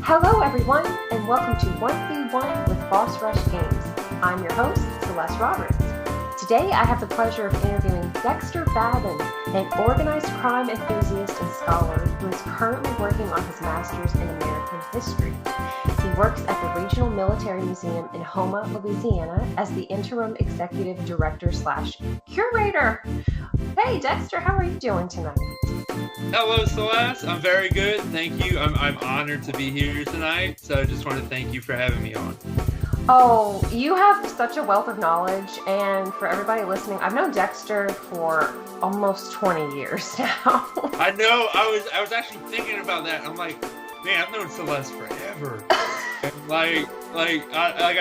Hello, everyone, and welcome to 1v1 with Boss Rush Games. I'm your host, Celeste Roberts. Today, I have the pleasure of interviewing Dexter Babin, an organized crime enthusiast and scholar who is currently working on his master's in American history. He works at the Regional Military Museum in Houma, Louisiana, as the interim executive director/curator. Hey, Dexter, how are you doing tonight? Hello, Celeste. I'm very good. Thank you. I'm honored to be here tonight. So I just want to thank you for having me on. Oh, you have such a wealth of knowledge. And for everybody listening, I've known Dexter for almost 20 years now. I know. I was actually thinking about that. I'm like, man, I've known Celeste forever. And I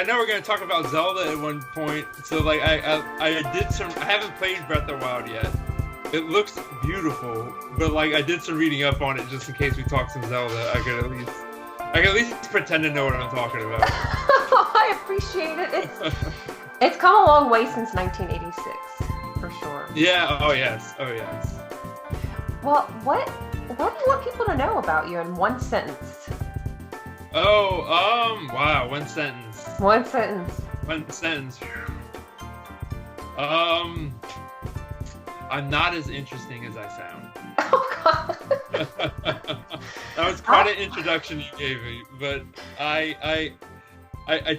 know we're gonna talk about Zelda at one point. So I haven't played Breath of the Wild yet. It looks beautiful, but I did some reading up on it just in case we talk some Zelda. I could at least pretend to know what I'm talking about. I appreciate it. It's come a long way since 1986, for sure. Yeah. Oh yes. Well, what do you want people to know about you in one sentence? Wow, one sentence. One sentence. I'm not as interesting as I sound. Oh, God. That was quite an introduction you gave me, but I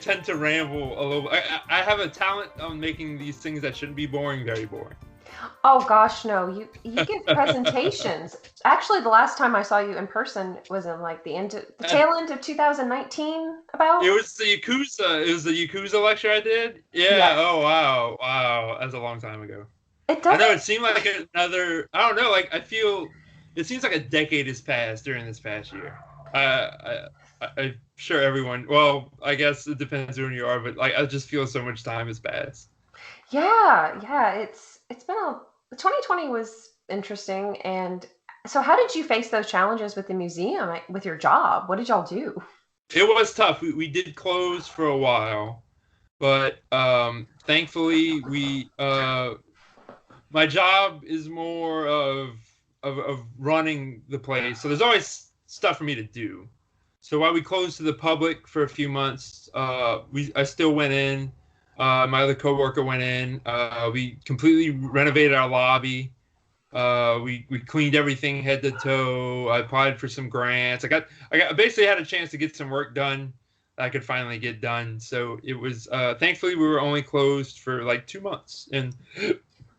tend to ramble a little. I have a talent on making these things that shouldn't be boring very boring. Oh gosh, no! You give presentations. Actually, the last time I saw you in person was in the tail end of 2019. About it was the Yakuza. It was the Yakuza lecture I did. Yeah. Yes. Oh wow! That's a long time ago. It does. I know it seemed like another. I don't know. I feel it seems like a decade has passed during this past year. I'm sure everyone. Well, I guess it depends who you are, but I just feel so much time has passed. Yeah. It's been 2020 was interesting, and so how did you face those challenges with the museum with your job? What did y'all do? It was tough. We did close for a while, but thankfully my job is more of running the place, so there's always stuff for me to do. So while we closed to the public for a few months, I still went in. My other coworker went in. We completely renovated our lobby. We cleaned everything head to toe. I applied for some grants. I basically had a chance to get some work done that I could finally get done. So it was thankfully we were only closed for 2 months, and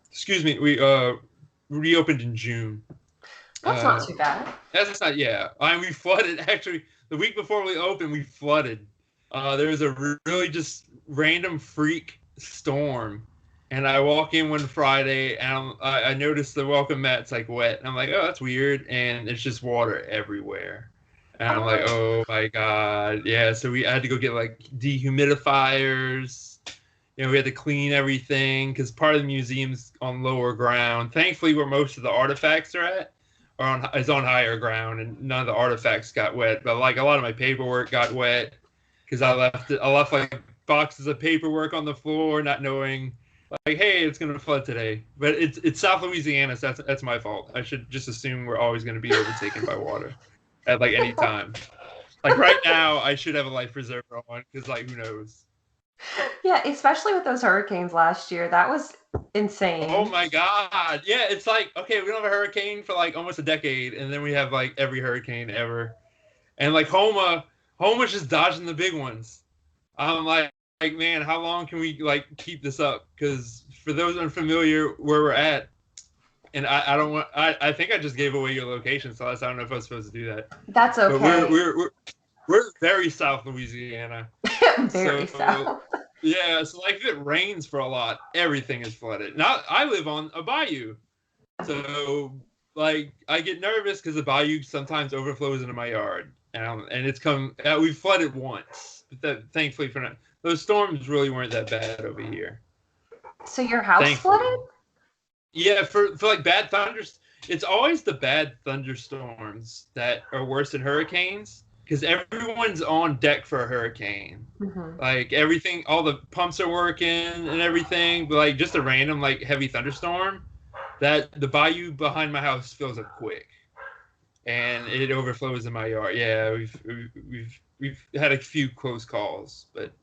excuse me, we reopened in June. That's not too bad. That's not, yeah. We flooded, actually, the week before we opened, we flooded. There was a really just random freak storm. And I walk in one Friday, and I noticed the welcome mat's wet. And I'm like, oh, that's weird. And there's just water everywhere. And I'm like, oh, my God. Yeah, so I had to go get, dehumidifiers. We had to clean everything because part of the museum's on lower ground. Thankfully, where most of the artifacts are at is on higher ground, and none of the artifacts got wet. But a lot of my paperwork got wet because I left boxes of paperwork on the floor, not knowing hey, it's gonna flood today. But it's South Louisiana, so that's my fault. I should just assume we're always gonna be overtaken by water at any time. Right now, I should have a life preserver on because who knows. Yeah, especially with those hurricanes last year. That was insane. Oh my God. Yeah, it's okay, we don't have a hurricane for almost a decade, and then we have every hurricane ever. And Homa's just dodging the big ones. I'm man, how long can we keep this up? Because for those unfamiliar where we're at, and I think I just gave away your location, so I don't know if I was supposed to do that. That's okay. But we're very South Louisiana. Very south. Yeah, so if it rains for a lot, everything is flooded. Now I live on a bayou, so I get nervous because the bayou sometimes overflows into my yard, and we've flooded once, but thankfully those storms really weren't that bad over here. So your house flooded? Yeah, for bad thunders, it's always the bad thunderstorms that are worse than hurricanes. Because everyone's on deck for a hurricane. Mm-hmm. Everything, all the pumps are working and everything. But just a random heavy thunderstorm, that the bayou behind my house fills up quick. and it overflows in my yard. Yeah, we've had a few close calls, but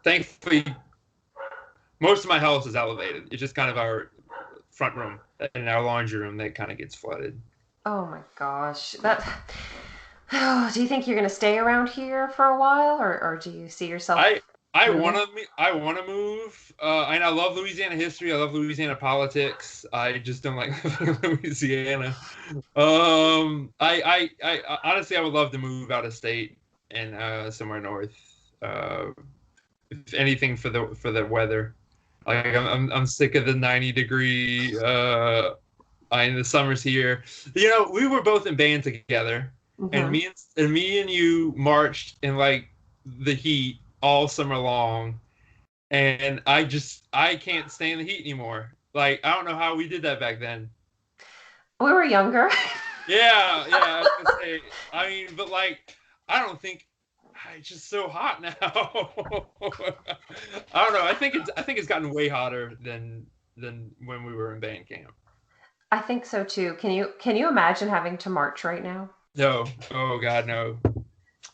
thankfully most of my house is elevated. It's just kind of our front room and our laundry room that kind of gets flooded. Oh my gosh. Do you think you're going to stay around here for a while, or do you see I yourself I moving? wanna move. And I love Louisiana history. I love Louisiana politics. I just don't like living in Louisiana. I honestly I would love to move out of state and somewhere north. Uh, if anything for the weather. Like I'm sick of the 90-degree. In the summers here. You know, we were both in band together, and Hmm. me and you marched in like the heat all summer long, and I can't stand the heat anymore. Like I don't know how we did that back then. We were younger. Yeah, I was gonna say. I mean, but like I don't think it's just so hot now. I don't know. I think it's gotten way hotter than when we were in band camp. I think so too. Can you imagine having to march right now? No, oh God, no.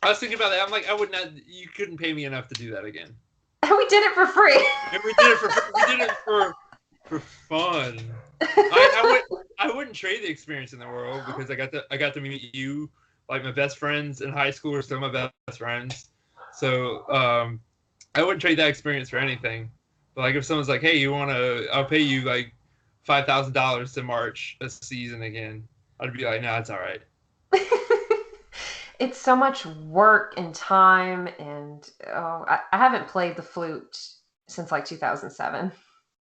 I was thinking about that. I'm like, I would not. You couldn't pay me enough to do that again. We did it for free. And we did it for fun. I wouldn't trade the experience in the world because I got to meet you. Like my best friends in high school are still my best friends. So I wouldn't trade that experience for anything. But like if someone's like, hey, I'll pay you like $5,000 to march a season again. I'd be like, nah, it's all right. It's so much work and time, and I haven't played the flute since like 2007.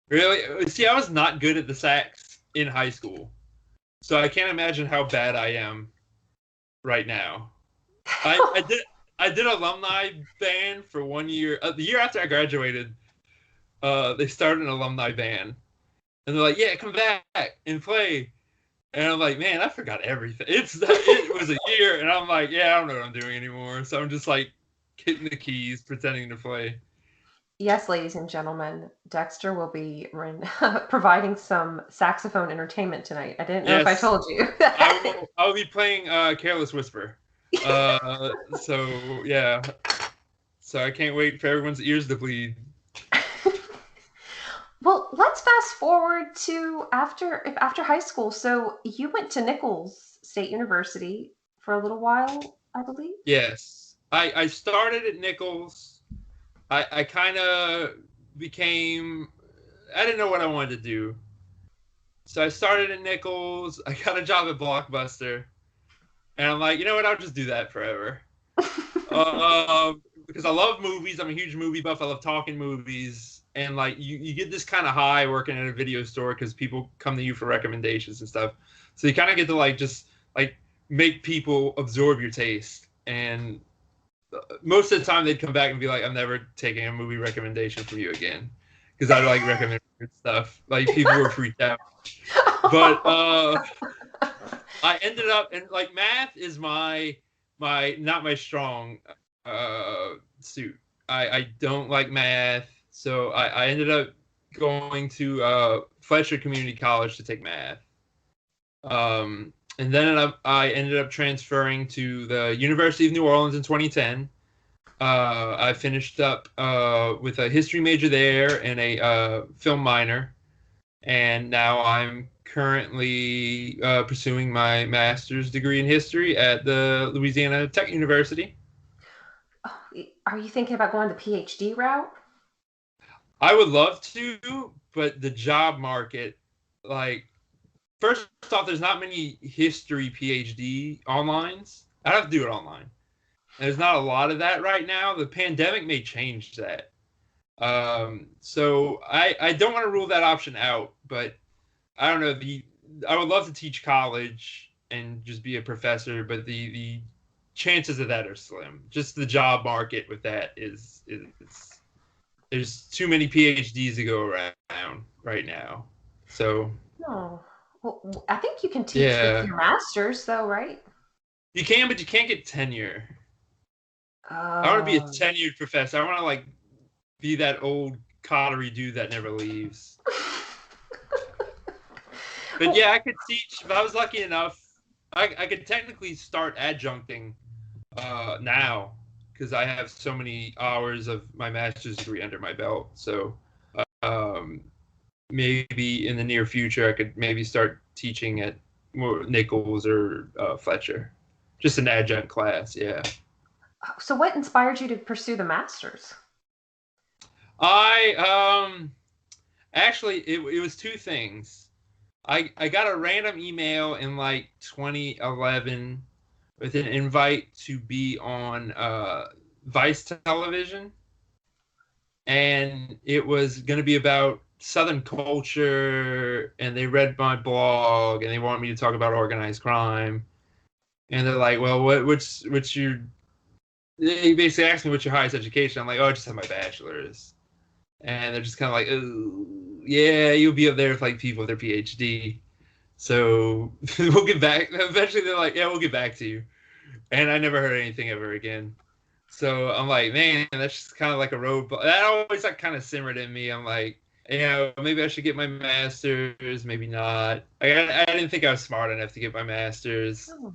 Really? See, I was not good at the sax in high school. So I can't imagine how bad I am right now. I did alumni band for 1 year. The year after I graduated, they started an alumni band, and they're like, "Yeah, come back and play." And I'm like, "Man, I forgot everything." It was a year, and I'm like, "Yeah, I don't know what I'm doing anymore." So I'm just like hitting the keys, pretending to play. Yes, ladies and gentlemen, Dexter will be providing some saxophone entertainment tonight. I didn't know if I Yes, told you. I will be playing Careless Whisper. So yeah, so I can't wait for everyone's ears to bleed. Well, let's fast forward to after high school. So you went to Nichols State University for a little while, I believe. Yes, I started at Nichols. I kind of became. I didn't know what I wanted to do, so I started at Nichols. I got a job at Blockbuster, and I'm like, you know what? I'll just do that forever. Because I love movies. I'm a huge movie buff. I love talking movies. And like you get this kind of high working at a video store because people come to you for recommendations and stuff. So you kind of get to like just like make people absorb your taste. And most of the time they'd come back and be like, I'm never taking a movie recommendation from you again because I like recommend good stuff. Like people were freaked out. But I ended up and like math is my not my strong suit. I don't like math, so I ended up going to Fletcher Community College to take math. And then I ended up transferring to the University of New Orleans in 2010. I finished up with a history major there and a film minor, and now I'm currently pursuing my master's degree in history at the Louisiana Tech University. Are you thinking about going the PhD route? I would love to, but the job market, like, first off, there's not many history PhD onlines. I'd have to do it online. And there's not a lot of that right now. The pandemic may change that. So I don't want to rule that option out, but I don't know. I would love to teach college and just be a professor, but the chances of that are slim. Just the job market with that is there's too many PhDs to go around right now. So No. Well, I think you can teach with yeah, your master's, though, right? you can, but you can't get tenure. I want to be a Oh. tenured professor. I want to like be that old cottery dude that never leaves. But Well, yeah, I could teach if I was lucky enough. I could technically start adjuncting now because I have so many hours of my master's degree under my belt. So um, maybe in the near future I could maybe start teaching at Nichols or Fletcher, just an adjunct class. Yeah. So what inspired you to pursue the master's? I actually it was two things. I got a random email in like 2011 with an invite to be on Vice Television, and it was going to be about Southern culture, and they read my blog and they wanted me to talk about organized crime, and they're like, well, what's your, they basically asked me what's your highest education. I'm like, oh, I just have my bachelor's. And they're just kind of like, oh, yeah, you'll be up there with like people with their PhD. So we'll get back. Eventually, they're like, yeah, we'll get back to you. And I never heard anything ever again. So I'm like, man, that's just kind of like a roadblock. That always like kind of simmered in me. I'm like, maybe I should get my master's, maybe not. I didn't think I was smart enough to get my master's. Oh.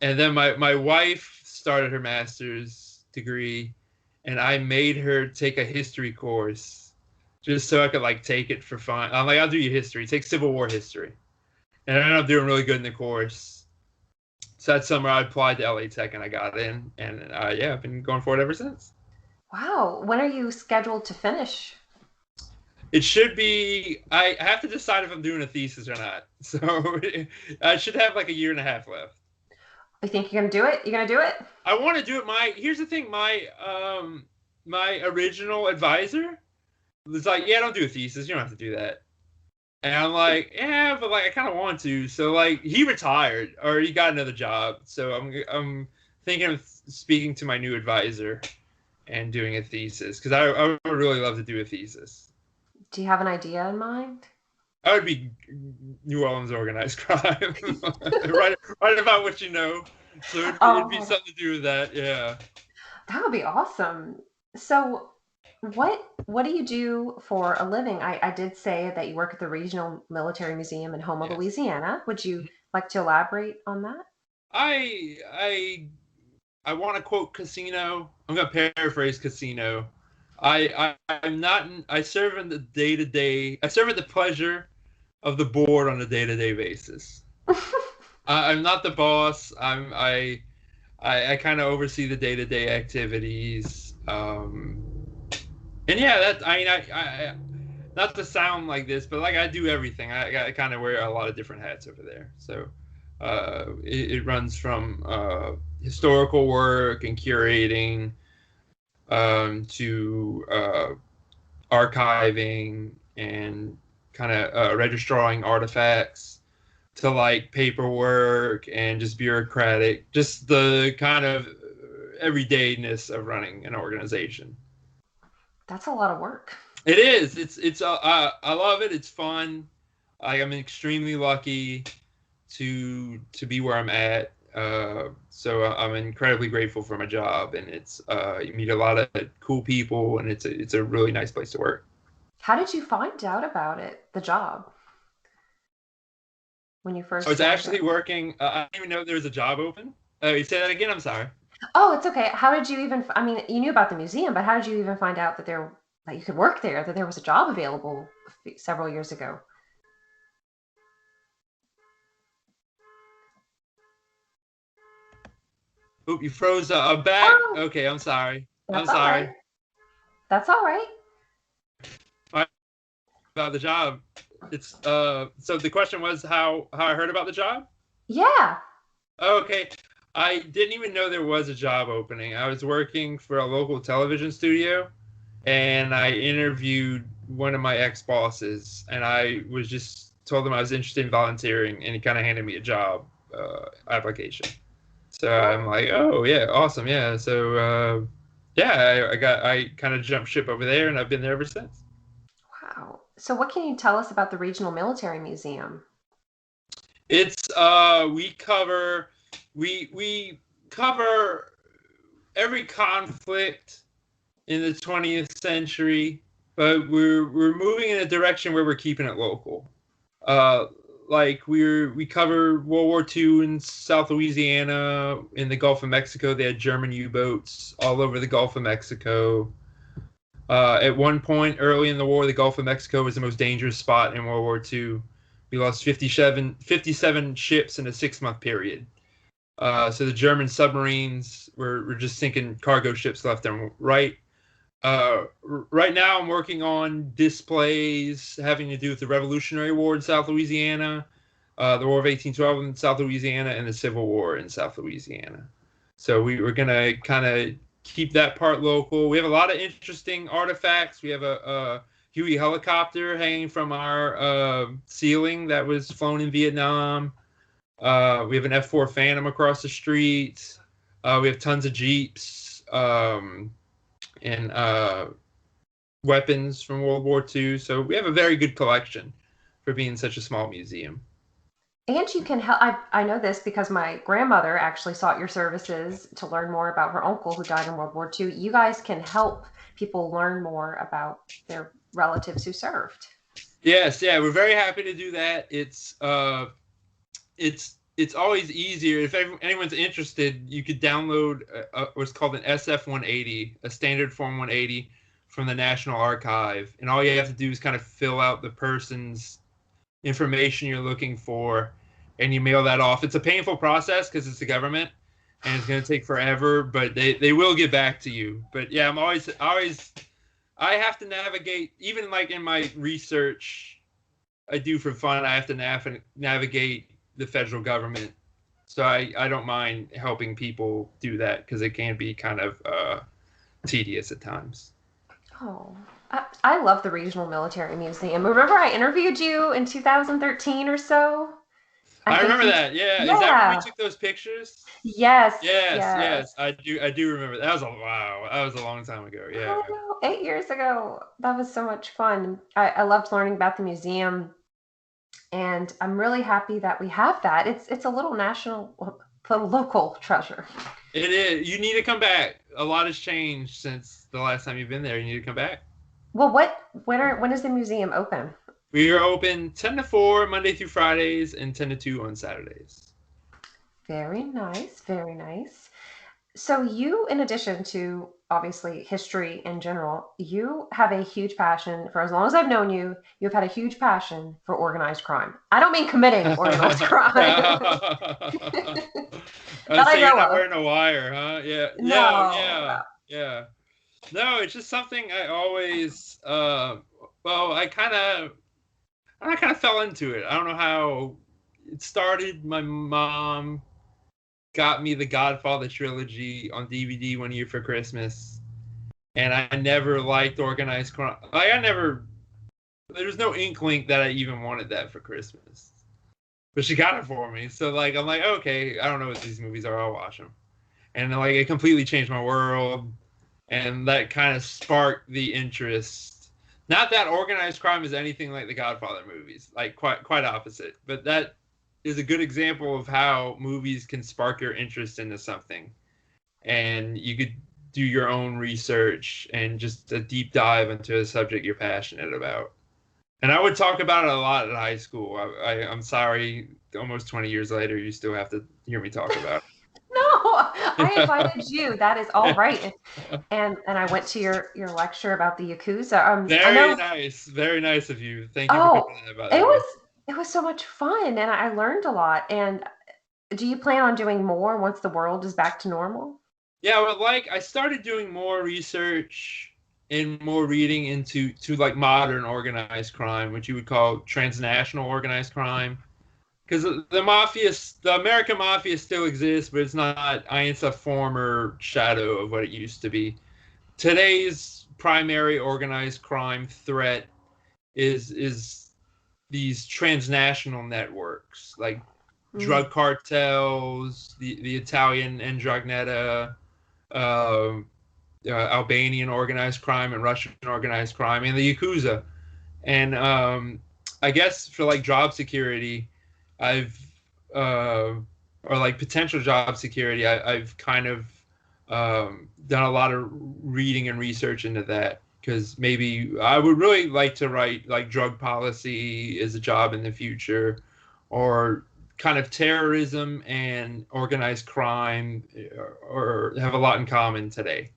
And then my wife started her master's degree, and I made her take a history course just so I could like take it for fun. I'm like, I'll do your history, take Civil War history. And I ended up doing really good in the course. So that summer I applied to LA Tech and I got in, and yeah, I've been going for it ever since. Wow. When are you scheduled to finish? It should be, I have to decide if I'm doing a thesis or not. So I should have like a year and a half left. You think you're gonna do it? You're gonna do it? I want to do it. Here's the thing, my original advisor was like, yeah, don't do a thesis. You don't have to do that. And I'm like, yeah, but like I kind of want to. So like he retired or he got another job. So I'm thinking of speaking to my new advisor and doing a thesis because I would really love to do a thesis. Do you have an idea in mind? I would be New Orleans organized crime, right about what you know. So it'd be something to do with that. Yeah. That would be awesome. So what do you do for a living? I did say that you work at the Regional Military Museum in Houma, Yes. Louisiana. Would you like to elaborate on that? I want to quote Casino. I'm gonna paraphrase Casino. I'm not. I serve in the day-to-day. I serve at the pleasure of the board on a day-to-day basis. I'm not the boss. I kind of oversee the day-to-day activities. And yeah, that I not to sound like this, but like I do everything. I kind of wear a lot of different hats over there. So it runs from historical work and curating to archiving and kind of registering artifacts to like paperwork and just bureaucratic, just the kind of everydayness of running an organization. That's a lot of work. It is. It's. I love it. It's fun. I'm extremely lucky to be where I'm at. So I'm incredibly grateful for my job, and it's you meet a lot of cool people, and it's a really nice place to work. How did you find out about it, the job, when you first I was actually started? working. I didn't even know there was a job open. You say that again? I'm sorry. Oh, it's okay. How did you even, I mean, you knew about the museum, but how did you even find out that you could work there, that there was a job available several years ago? Oop, you froze. I'm back. Oh, Okay, I'm sorry. I'm that's all right. sorry That's all right. about the job. It's So the question was how I heard about the job. Yeah. Okay. I didn't even know there was a job opening. I was working for a local television studio, and I interviewed one of my ex-bosses, and I was just told him I was interested in volunteering, and he kind of handed me a job application. So I'm like, oh yeah, awesome, yeah. So yeah, I kind of jumped ship over there, and I've been there ever since. Wow. So what can you tell us about the Regional Military Museum? It's we cover every conflict in the 20th century, but we're moving in a direction where we're keeping it local. like we cover World War II in South Louisiana, in the Gulf of Mexico. They had German U-boats all over the Gulf of Mexico. At one point early in the war, the Gulf of Mexico was the most dangerous spot in World War II. We lost 57 ships in a 6-month period. So the German submarines were just sinking cargo ships left and right. Right now, I'm working on displays having to do with the Revolutionary War in South Louisiana, the War of 1812 in South Louisiana, and the Civil War in South Louisiana. So we're going to kind of keep that part local. We have a lot of interesting artifacts. We have a Huey helicopter hanging from our ceiling that was flown in Vietnam. We have an F-4 Phantom across the street. We have tons of Jeeps and weapons from World War II. So we have a very good collection for being such a small museum. And you can help. I know this because my grandmother actually sought your services to learn more about her uncle who died in World War II. You guys can help people learn more about their relatives who served. Yes, yeah, we're very happy to do that. It's always easier. If anyone's interested, you could download what's called an SF-180, a standard form 180 from the National Archive. And all you have to do is kind of fill out the person's information you're looking for, and you mail that off. It's a painful process because it's the government, and it's going to take forever, but they will get back to you. But yeah, I have to navigate, even like in my research I do for fun, I have to navigate the federal government. So I don't mind helping people do that because it can be kind of tedious at times. Oh, I love the Regional Military Museum. Remember I interviewed you in 2013 or so? I remember that. Yeah. Is that when we took those pictures? Yes. Yes. I do remember. That was a long time ago. Yeah. Oh, no, 8 years ago. That was so much fun. I loved learning about the museum, and I'm really happy that we have that. It's a little local treasure. It is. You need to come back. A lot has changed since the last time you've been there. You need to come back. Well, when is the museum open? We are open 10 to 4 Monday through Fridays and 10 to 2 on Saturdays. Very nice, very nice. So you, in addition to obviously history in general, you have a huge passion for, as long as I've known you, you've had a huge passion for organized crime. I don't mean committing organized crime. But I know you're not wearing a wire, huh? Yeah. No. Yeah. No, it's just something I always, I kind of fell into it. I don't know how it started. My mom got me the Godfather trilogy on DVD one year for Christmas, and I never liked organized crime. There was no inkling that I even wanted that for Christmas, but she got it for me. So I'm like, okay, I don't know what these movies are. I'll watch them, and it completely changed my world, and that kind of sparked the interest. Not that organized crime is anything like the Godfather movies, quite opposite. But that is a good example of how movies can spark your interest into something. And you could do your own research and just a deep dive into a subject you're passionate about. And I would talk about it a lot at high school. I'm sorry, almost 20 years later, you still have to hear me talk about it. No, I invited you. That is all right. And I went to your lecture about the Yakuza. Very nice of you. Thank you for coming in about that. It was so much fun, and I learned a lot. And do you plan on doing more once the world is back to normal? Yeah, well, I started doing more research and more reading into modern organized crime, which you would call transnational organized crime. Because the American Mafia still exists, but it's not it's a former shadow of what it used to be. Today's primary organized crime threat is these transnational networks, like drug cartels, the Italian Ndrangheta, Albanian organized crime, and Russian organized crime, and the Yakuza. And I guess for job security, potential job security, I've kind of done a lot of reading and research into that, because maybe I would really like to write drug policy as a job in the future, or kind of terrorism and organized crime or have a lot in common today.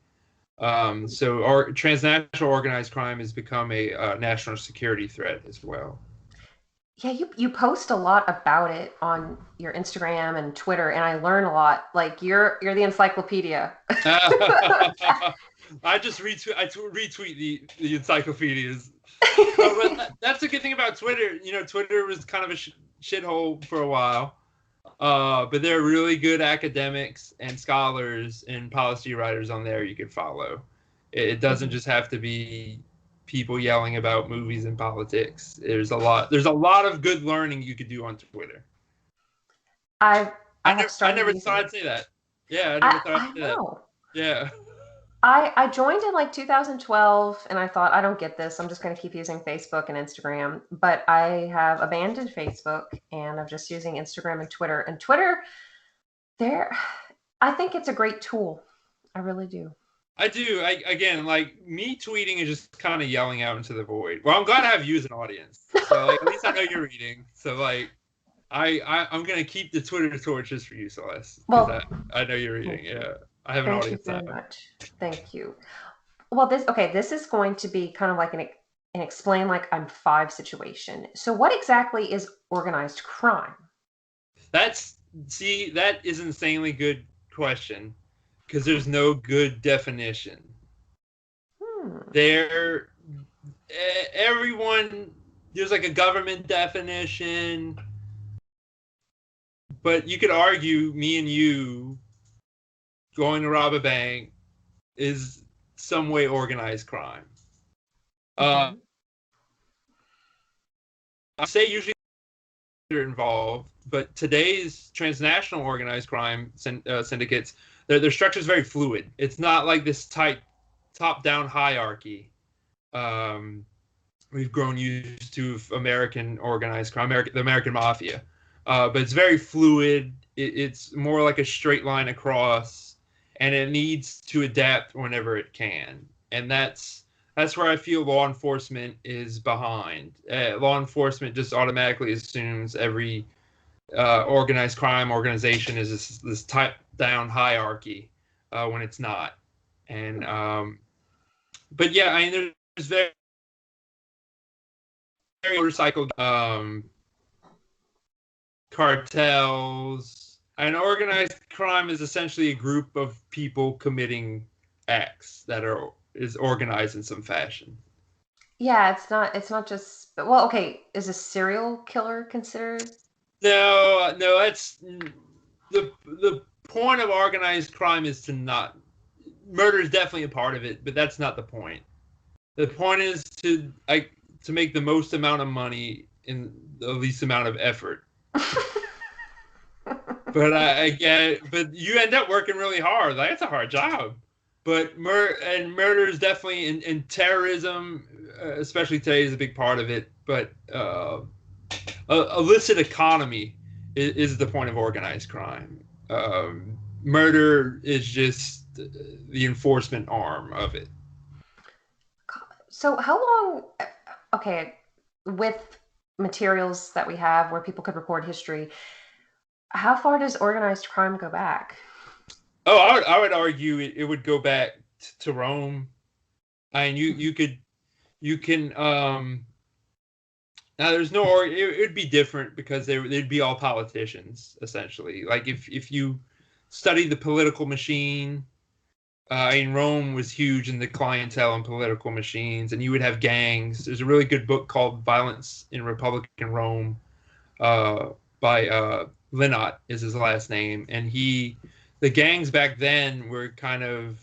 So our transnational organized crime has become a national security threat as well. Yeah, you post a lot about it on your Instagram and Twitter, and I learn a lot. Like you're the encyclopedia. I just retweet the encyclopedias. But that's the good thing about Twitter. You know, Twitter was kind of a shithole for a while. But there are really good academics and scholars and policy writers on there you could follow. It doesn't just have to be people yelling about movies and politics. There's a lot of good learning you could do on Twitter. I I have never, I started never using thought it. I'd say that. Yeah, I never thought I I'd say that. know. Yeah. I joined in like 2012 and I thought, I don't get this. I'm just going to keep using Facebook and Instagram. But I have abandoned Facebook and I'm just using Instagram and Twitter. And Twitter, there, I think it's a great tool. I really do. I do. Again, like me tweeting is just kind of yelling out into the void. Well, I'm glad I have you as an audience. So like, at least I know you're reading. So like, I'm gonna keep the Twitter torches for you, Celeste, because Well, I know you're reading. Yeah, I have an thank you audience very now. much. Thank you. Well, this is going to be kind of like an explain like I'm five situation. So what exactly is organized crime? That is an insanely good question because there's no good definition. Hmm. Everyone, there's like a government definition, but you could argue me and you going to rob a bank is some way organized crime. Mhm. I say usually they're involved, but today's transnational organized crime syndicates, their structure is very fluid. It's not like this tight top-down hierarchy we've grown used to American organized crime, the American Mafia. But it's very fluid. It's more like a straight line across, and it needs to adapt whenever it can. And that's where I feel law enforcement is behind. Law enforcement just automatically assumes every organized crime organization is this top-down hierarchy when it's not. And but yeah, I mean, there's very motorcycle cartels. And organized crime is essentially a group of people committing acts that is organized in some fashion. Yeah, it's not just well, okay, is a serial killer considered? No, that's the point of organized crime is to not murder is definitely a part of it, but that's not the point. The point is to make the most amount of money in the least amount of effort. But I get it. But you end up working really hard. Like, it's a hard job. But murder is definitely in terrorism, especially today, is a big part of it. But illicit economy is the point of organized crime. Murder is just the enforcement arm of it. So how long okay, with materials that we have where people could record history, how far does organized crime go back? Oh, I would argue it would go back to Rome. I mean, you can now there's no it would be different because they'd be all politicians essentially. Like if you study the political machine, I mean, Rome was huge in the clientele and political machines, and you would have gangs. There's a really good book called Violence in Republican Rome by Linott is his last name, and the gangs back then were kind of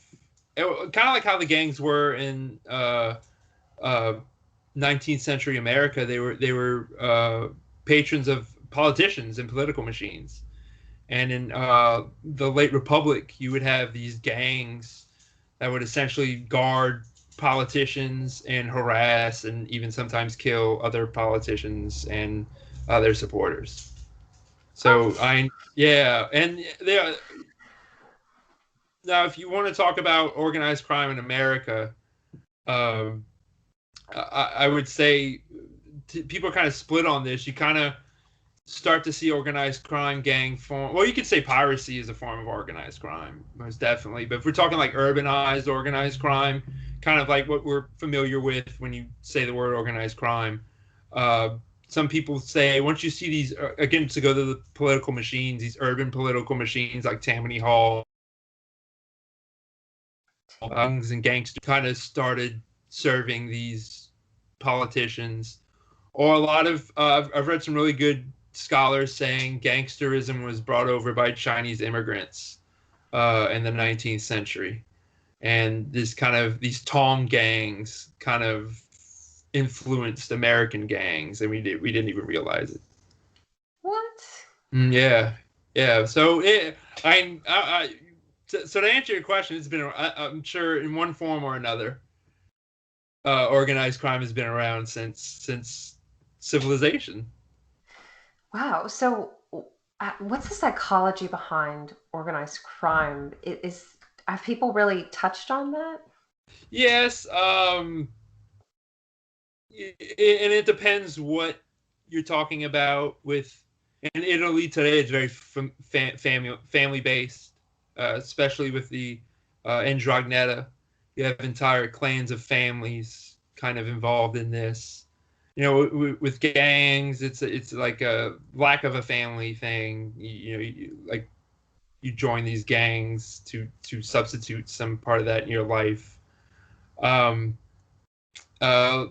like how the gangs were in 19th century America. They were patrons of politicians and political machines. And in the late Republic, you would have these gangs that would essentially guard politicians and harass and even sometimes kill other politicians and their supporters. So and now if you want to talk about organized crime in America, I would say people are kind of split on this. start to see organized crime gang form. Well, you could say piracy is a form of organized crime, most definitely. But if we're talking like urbanized organized crime, kind of like what we're familiar with when you say the word organized crime, uh, some people say once you see these, again, to go to the political machines, these urban political machines like Tammany Hall, and gangsters kind of started serving these politicians. Or a lot of, I've read some really good scholars saying gangsterism was brought over by Chinese immigrants in the 19th century. And these Tong gangs kind of influenced American gangs, and we didn't even realize it. What? Yeah, yeah. So so to answer your question, it's been, I'm sure in one form or another, organized crime has been around since civilization. Wow. So, what's the psychology behind organized crime? Have people really touched on that? Yes, and it depends what you're talking about. With in Italy today, it's very family based, especially with the Ndrangheta. You have entire clans of families kind of involved in this. You know, with gangs, it's like a lack of a family thing. Like you join these gangs to substitute some part of that in your life. Um, uh,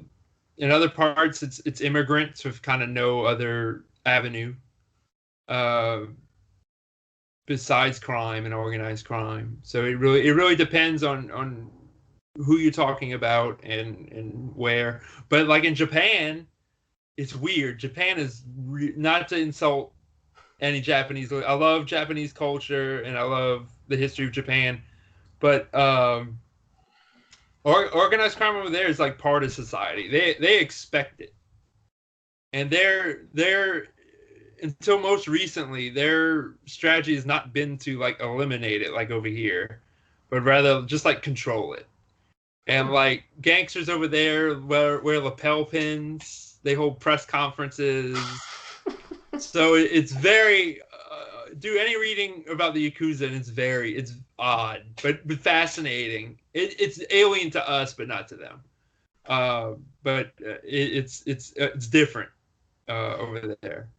in other parts, it's immigrants with kind of no other avenue uh, besides crime and organized crime. So it really depends on who you're talking about and where. But like in Japan, it's weird. Japan is not to insult any Japanese. I love Japanese culture and I love the history of Japan, but organized crime over there is like part of society. They expect it, and they're until most recently their strategy has not been to like eliminate it like over here, but rather just like control it. And Hmm. like gangsters over there wear lapel pins. They hold press conferences. So it's very do any reading about the Yakuza, and it's odd, but fascinating. It's alien to us, but not to them. But it's different over there.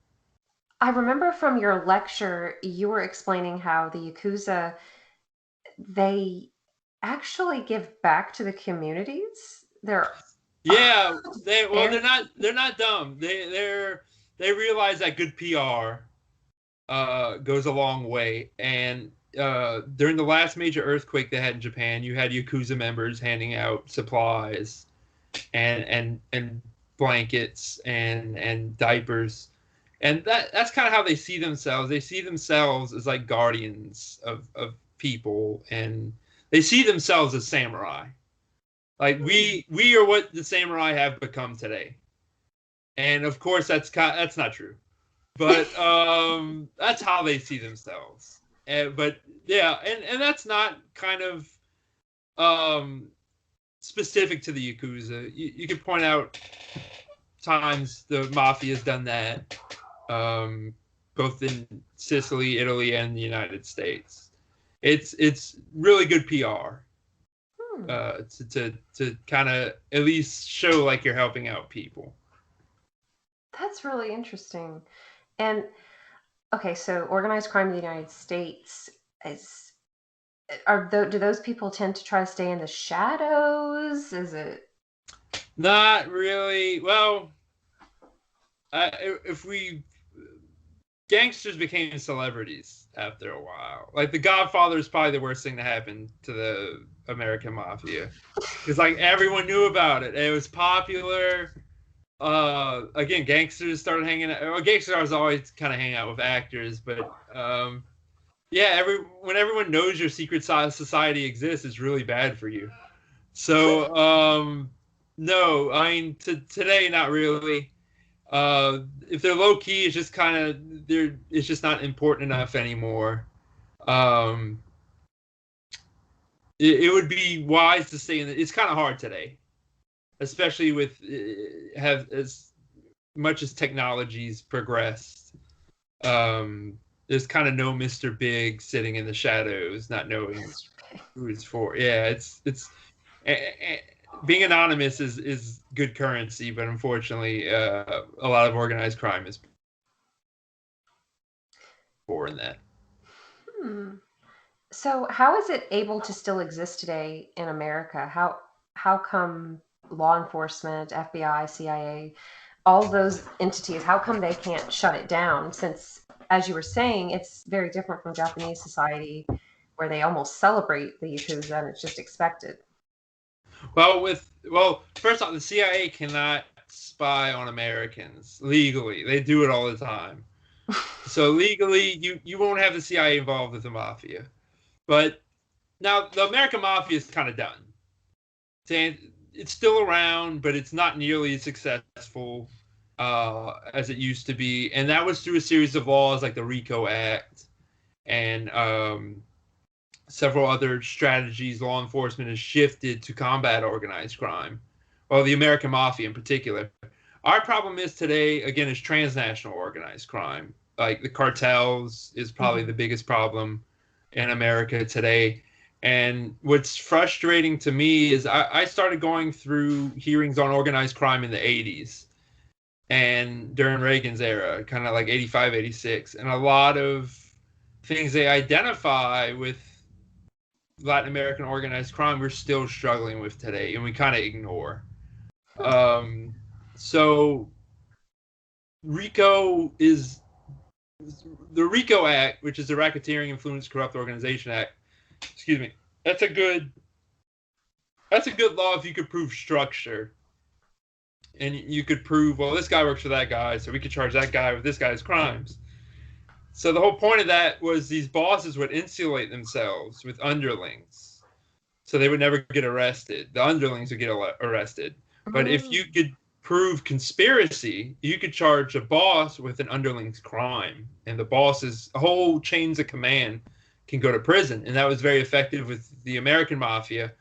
I remember from your lecture, you were explaining how the Yakuza, they actually give back to the communities. They're Yeah, they're very, not dumb. They realize that good PR goes a long way. And during the last major earthquake they had in Japan, you had Yakuza members handing out supplies and blankets and diapers. And that's kind of how they see themselves. They see themselves as like guardians of people, and they see themselves as samurai. Like we are what the samurai have become today. And of course that's not true. But that's how they see themselves. But yeah, and that's not kind of um, specific to the Yakuza. You could point out times the mafia has done that, both in Sicily, Italy, and the United States. It's really good PR hmm, to kind of at least show like you're helping out people. that's really interesting. And okay, so organized crime in the United States is do those people tend to try to stay in the shadows? Is it? Not really. Well, if we gangsters became celebrities after a while. Like The Godfather is probably the worst thing to happen to the American Mafia, because like everyone knew about it. It was popular. Again, gangsters started hanging out. Well, gangsters always kind of hang out with actors, but yeah, when everyone knows your secret society exists, it's really bad for you. So no, I mean today not really. If they're low key, it's just kind of it's just not important enough anymore. Um, it would be wise to stay in. It's kind of hard today, especially with have as much as technology's progressed, there's kind of no Mr. Big sitting in the shadows, not knowing who it's for. Yeah, being anonymous is good currency, but unfortunately, a lot of organized crime is poor in that. So how is it able to still exist today in America? How come law enforcement, FBI, CIA, all those entities, how come they can't shut it down? Since, as you were saying, it's very different from Japanese society where they almost celebrate the Yakuza and it's just expected. Well, first off, the CIA cannot spy on Americans legally. They do it all the time. So legally, you won't have the CIA involved with the mafia. But now the American mafia is kind of done. It's still around, but it's not nearly as successful as it used to be. And that was through a series of laws like the RICO Act and several other strategies law enforcement has shifted to combat organized crime. Well, the American mafia in particular. Our problem is today, again, is transnational organized crime. Like the cartels is probably the biggest problem in America today. And what's frustrating to me is I started going through hearings on organized crime in the 80s and during Reagan's era, kind of like 85, 86. And a lot of things they identify with Latin American organized crime we're still struggling with today, and we kind of ignore. So RICO is the RICO Act, which is the Racketeering Influence Corrupt Organization Act. Excuse me. That's a good law if you could prove structure. And you could prove, well, this guy works for that guy, so we could charge that guy with this guy's crimes. So the whole point of that was these bosses would insulate themselves with underlings, so they would never get arrested. The underlings would get arrested. But if you could prove conspiracy, you could charge a boss with an underling's crime, and the boss's whole chains of command can go to prison. And that was very effective with the American mafia.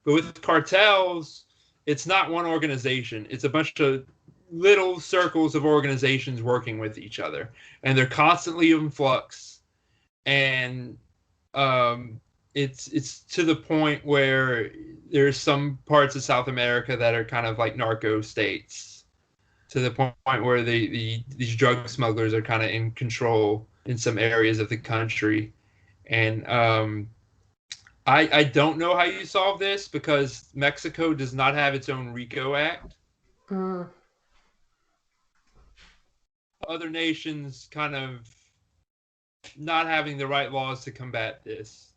But with cartels, it's not one organization. It's a bunch of little circles of organizations working with each other, and they're constantly in flux. And it's to the point where there's some parts of South America that are kind of like narco states, to the point where these drug smugglers are kind of in control in some areas of the country. And I don't know how you solve this because Mexico does not have its own RICO Act. Other nations kind of not having the right laws to combat this.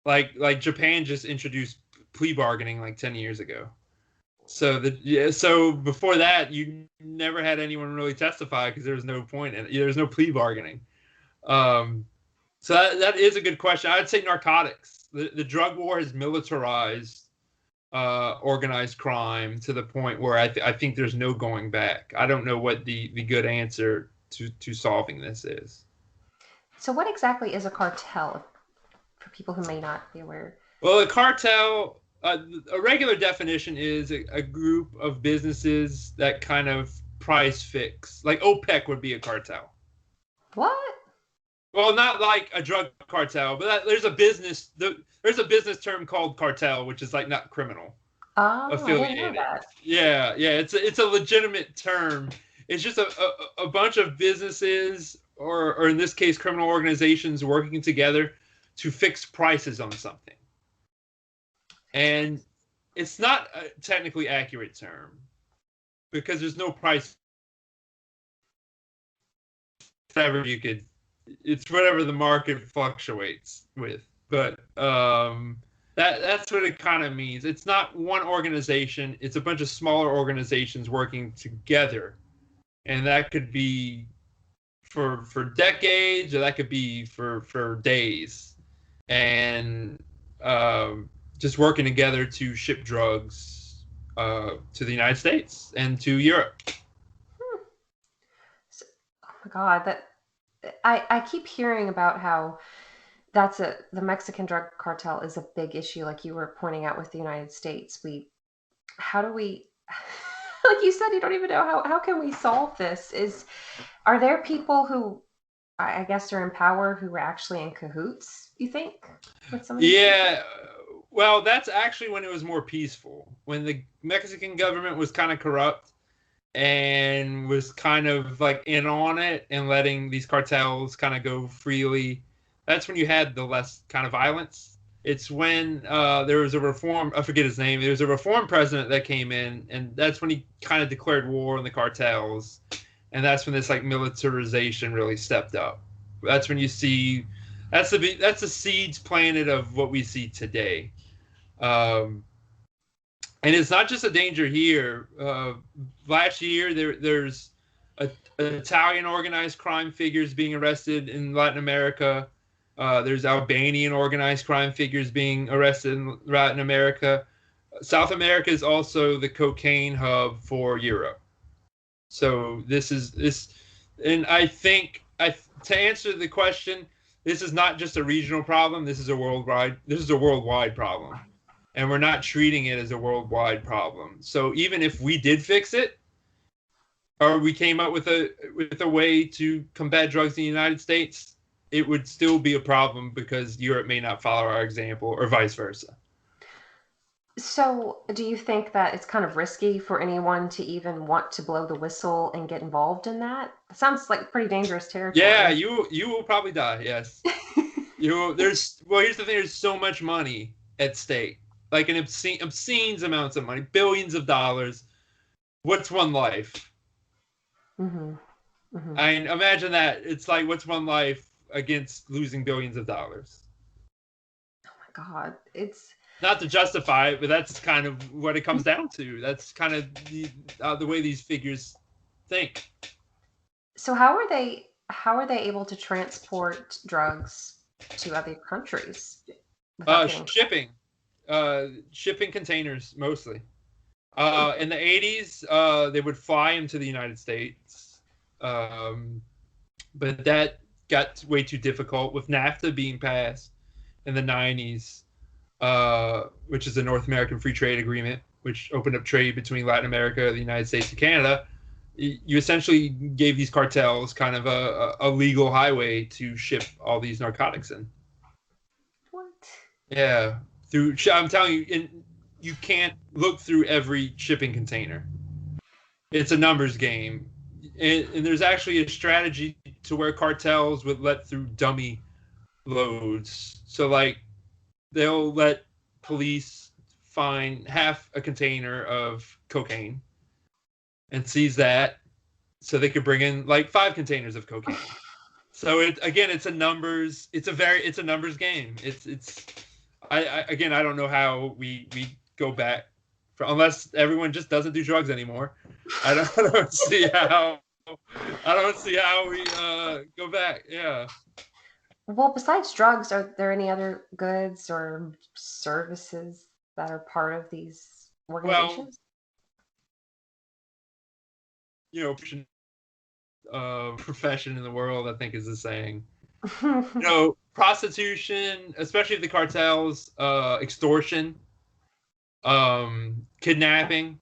Like Japan just introduced plea bargaining like 10 years ago. So before that, you never had anyone really testify because there was no point in it. There was no plea bargaining. So that is a good question. I'd say narcotics. The drug war has militarized organized crime to the point where I think there's no going back. I don't know what the good answer to solving this is. So what exactly is a cartel for people who may not be aware? Well, a cartel, a regular definition is a group of businesses that kind of price fix. Like OPEC would be a cartel. What? Well, not like a drug cartel, but there's a business term called cartel, which is like not criminal. Affiliated. I didn't know that. Yeah, it's a legitimate term. It's just a bunch of businesses, or in this case, criminal organizations working together to fix prices on something. And it's not a technically accurate term because there's no price. Whatever you could, it's whatever the market fluctuates with. But that's what it kind of means. It's not one organization. It's a bunch of smaller organizations working together. And that could be for decades, or that could be for days. And just working together to ship drugs to the United States and to Europe. So, oh my God, that I keep hearing about how the Mexican drug cartel is a big issue, like you were pointing out with the United States. How do we like you said, you don't even know how can we solve this. Are there people who I guess are in power who are actually in cahoots, you think, with some of these people? Yeah, well, that's actually when it was more peaceful. When the Mexican government was kind of corrupt and was kind of like in on it and letting these cartels kind of go freely. That's when you had the less kind of violence. It's when there was a reform, I forget his name, there was a reform president that came in, and that's when he kind of declared war on the cartels. And that's when this like militarization really stepped up. That's when you see that's the seeds planted of what we see today. Um, and it's not just a danger here. Last year, there's Italian organized crime figures being arrested in Latin America. There's Albanian organized crime figures being arrested in Latin America. South America is also the cocaine hub for Europe. So and I think to answer the question, this is not just a regional problem. This is a worldwide problem, and we're not treating it as a worldwide problem. So even if we did fix it, or we came up with a way to combat drugs in the United States, it would still be a problem because Europe may not follow our example, or vice versa. So, do you think that it's kind of risky for anyone to even want to blow the whistle and get involved in that? It sounds like pretty dangerous Yeah, territory. you will probably die. Yes. Here's the thing. There's so much money at stake, like an obscene amounts of money, billions of dollars. What's one life? hmm hmm I mean, imagine that. It's like, what's one life against losing billions of dollars? Oh my God, it's Not to justify it, but that's kind of what it comes down to. That's kind of the way these figures think. so how are they able to transport drugs to other countries without getting caught? Shipping containers mostly. In the 80s, they would fly them to the United States, but that got way too difficult with NAFTA being passed in the 90s, which is the North American Free Trade Agreement, which opened up trade between Latin America, the United States, and Canada. You essentially gave these cartels kind of a legal highway to ship all these narcotics in. What? Yeah, I'm telling you, you can't look through every shipping container. It's a numbers game, and there's actually a strategy to where cartels would let through dummy loads. So like, they'll let police find half a container of cocaine and seize that, so they could bring in like 5 containers of cocaine. So it's a numbers. It's a numbers game. I don't know how we go back unless everyone just doesn't do drugs anymore. I don't see how we go back. Yeah. Well, besides drugs, are there any other goods or services that are part of these Well, organizations? you know, profession in the world, I think, is the saying. Prostitution, especially the cartels, extortion, kidnapping,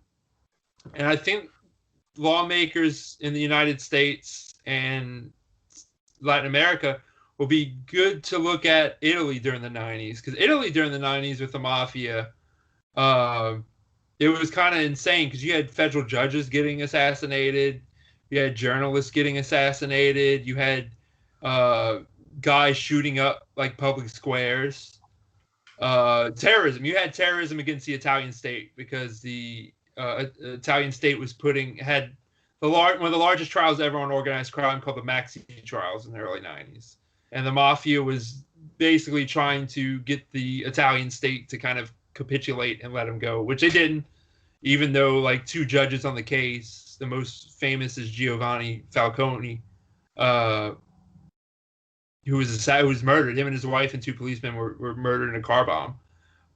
and I think lawmakers in the United States and Latin America will be good to look at Italy during the 90s, because Italy during the 90s with the mafia, it was kind of insane because you had federal judges getting assassinated, you had journalists getting assassinated, you had guys shooting up like public squares. Terrorism. You had terrorism against the Italian state because the Italian state had one of the largest trials ever on organized crime, called the Maxi trials, in the early 90s. And the mafia was basically trying to get the Italian state to kind of capitulate and let them go, which they didn't, even though like 2 judges on the case, the most famous is Giovanni Falcone, who was murdered. Him and his wife and 2 policemen were murdered in a car bomb.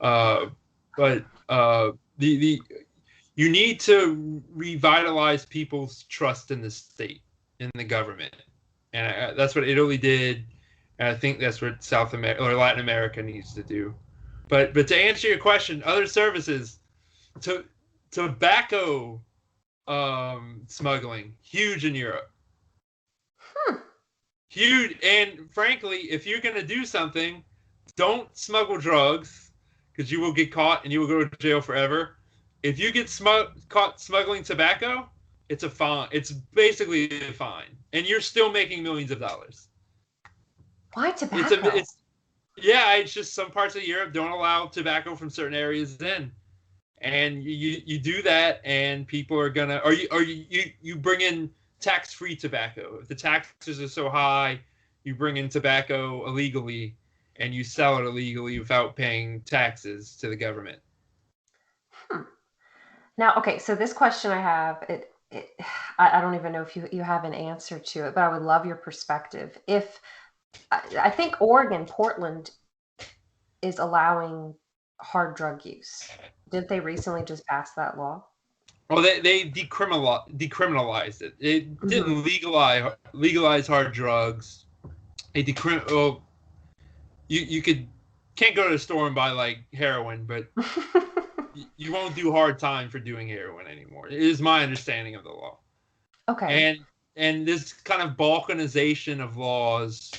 But the you need to revitalize people's trust in the state, in the government, and that's what Italy did, and I think that's what South America or Latin America needs to do. But to answer your question, other services, tobacco smuggling. Huge in Europe. Hmm. Huge. And frankly, if you're going to do something, don't smuggle drugs because you will get caught and you will go to jail forever. If you get caught smuggling tobacco, it's a fine. It's basically a fine, and you're still making millions of dollars. Why tobacco? Yeah. It's just some parts of Europe don't allow tobacco from certain areas in, and you do that, and people are gonna you bring in tax-free tobacco. If the taxes are so high, you bring in tobacco illegally, and you sell it illegally without paying taxes to the government. Hmm. Now, okay, so this question I have, I don't even know if you have an answer to it, but I would love your perspective. If I think Oregon, Portland is allowing hard drug use. Didn't they recently just pass that law? Well, they decriminalized it. It Hmm. didn't legalize hard drugs. Well, you can't go to the store and buy like heroin, but you won't do hard time for doing heroin anymore. It is my understanding of the law. Okay. And this kind of balkanization of laws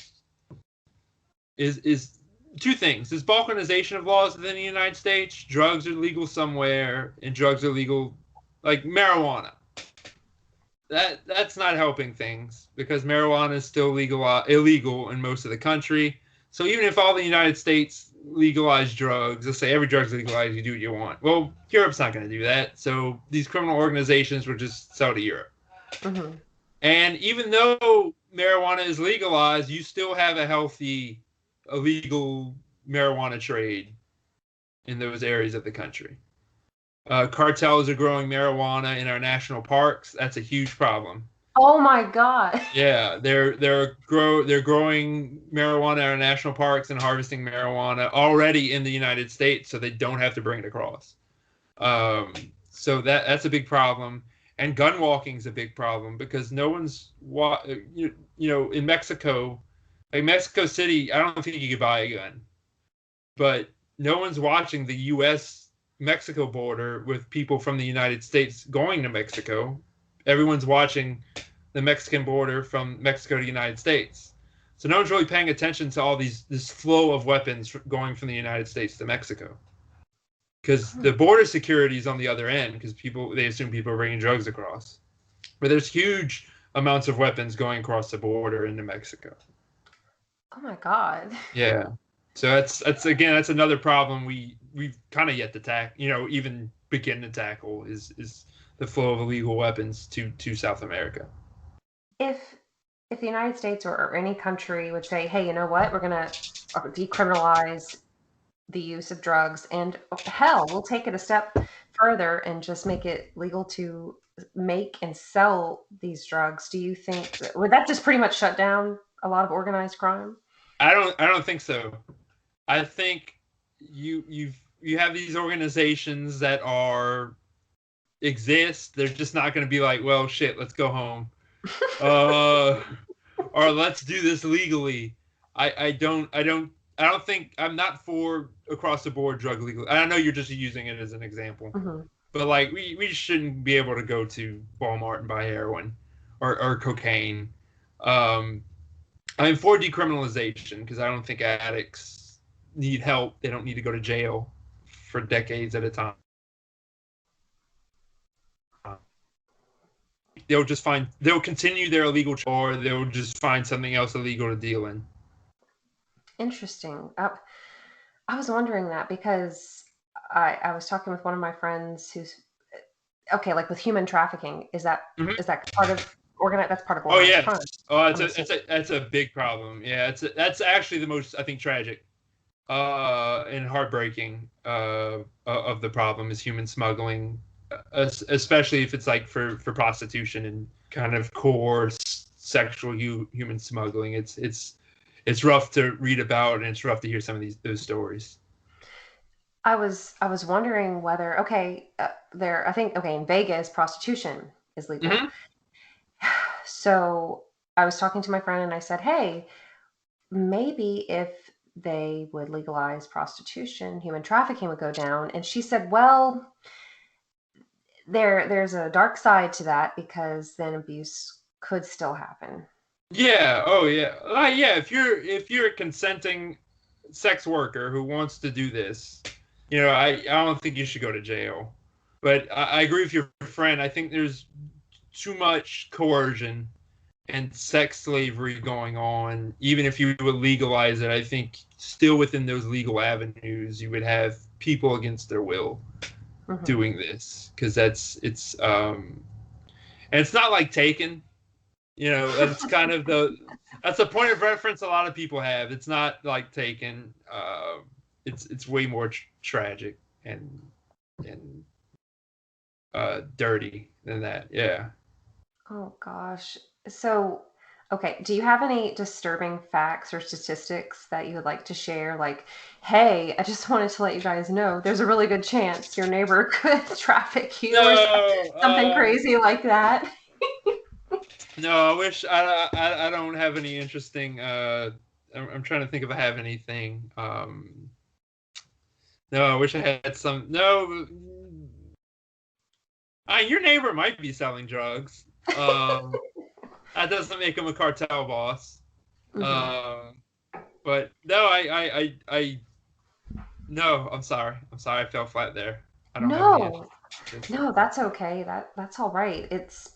is two things. There's balkanization of laws within the United States. Drugs are legal somewhere, and drugs are legal, like marijuana. That's not helping things because marijuana is still illegal in most of the country. So even if all the United States legalized drugs, let's say every drug's legalized, you do what you want. Well, Europe's not going to do that. So these criminal organizations will just sell to Europe. Hmm. And even though marijuana is legalized, you still have a healthy, illegal marijuana trade in those areas of the country. Cartels are growing marijuana in our national parks. That's a huge problem. Oh my God. Yeah, they're growing marijuana in our national parks and harvesting marijuana already in the United States, so they don't have to bring it across. Um, so that's a big problem. And gun walking is a big problem because no one's in Mexico, like Mexico City. I don't think you could buy a gun, but no one's watching the U.S. Mexico border with people from the United States going to Mexico. Everyone's watching the Mexican border from Mexico to the United States. So no one's really paying attention to all this flow of weapons going from the United States to Mexico. Because the border security is on the other end because they assume people are bringing drugs across. But there's huge amounts of weapons going across the border into Mexico. Oh my God. Yeah. So that's another problem we've kind of yet to tackle, even begin to tackle is the flow of illegal weapons to South America. If if the United States or any country would say, hey, you know what, we're gonna decriminalize the use of drugs, and hell, we'll take it a step further and just make it legal to make and sell these drugs, do you think would that just pretty much shut down a lot of organized crime? I don't think so. I think you have these organizations that exist. They're just not going to be like, well, shit, let's go home, uh, or let's do this legally. I don't think I'm not for across the board drug legal. I know you're just using it as an example, Hmm. but like we shouldn't be able to go to Walmart and buy heroin or cocaine. Um, I'm for decriminalization because I don't think addicts need help. They don't need to go to jail for decades at a time. They'll continue their illegal or they'll just find something else illegal to deal in. Interesting. I was wondering that because I was talking with one of my friends who's okay, like with human trafficking, Mm-hmm. is that part of organized? That's part of Oh organized yes. crime. Oh, I'm assuming. that's a big problem. Yeah, that's actually the most I think tragic and heartbreaking of the problem is human smuggling, especially if it's like for prostitution and kind of coarse sexual human smuggling. It's rough to read about and it's rough to hear some of those stories. I was wondering whether okay, there I think okay in Vegas prostitution is legal. Hmm. So I was talking to my friend and I said, hey, maybe if they would legalize prostitution, human trafficking would go down. And she said, well, there's a dark side to that because then abuse could still happen. Yeah. Oh, yeah. Yeah. If you're a consenting sex worker who wants to do this, I don't think you should go to jail. But I agree with your friend. I think there's too much coercion and sex slavery going on. Even if you would legalize it, I think still within those legal avenues, you would have people against their will Mm-hmm. doing this, because and it's not like Taken. That's kind of that's a point of reference a lot of people have. It's not like Taken. It's way more tragic and dirty than that. Yeah. Oh gosh. So, okay, do you have any disturbing facts or statistics that you would like to share? Like, hey, I just wanted to let you guys know there's a really good chance your neighbor could traffic you or No. something crazy like that. No. I wish I don't have any interesting. I'm trying to think if I have anything. No, I wish I had some. No. Your neighbor might be selling drugs. That doesn't make him a cartel boss. Hmm. Um, but no, no. I'm sorry. I fell flat there. I don't have any No, interest. no, that's okay. That's all right. It's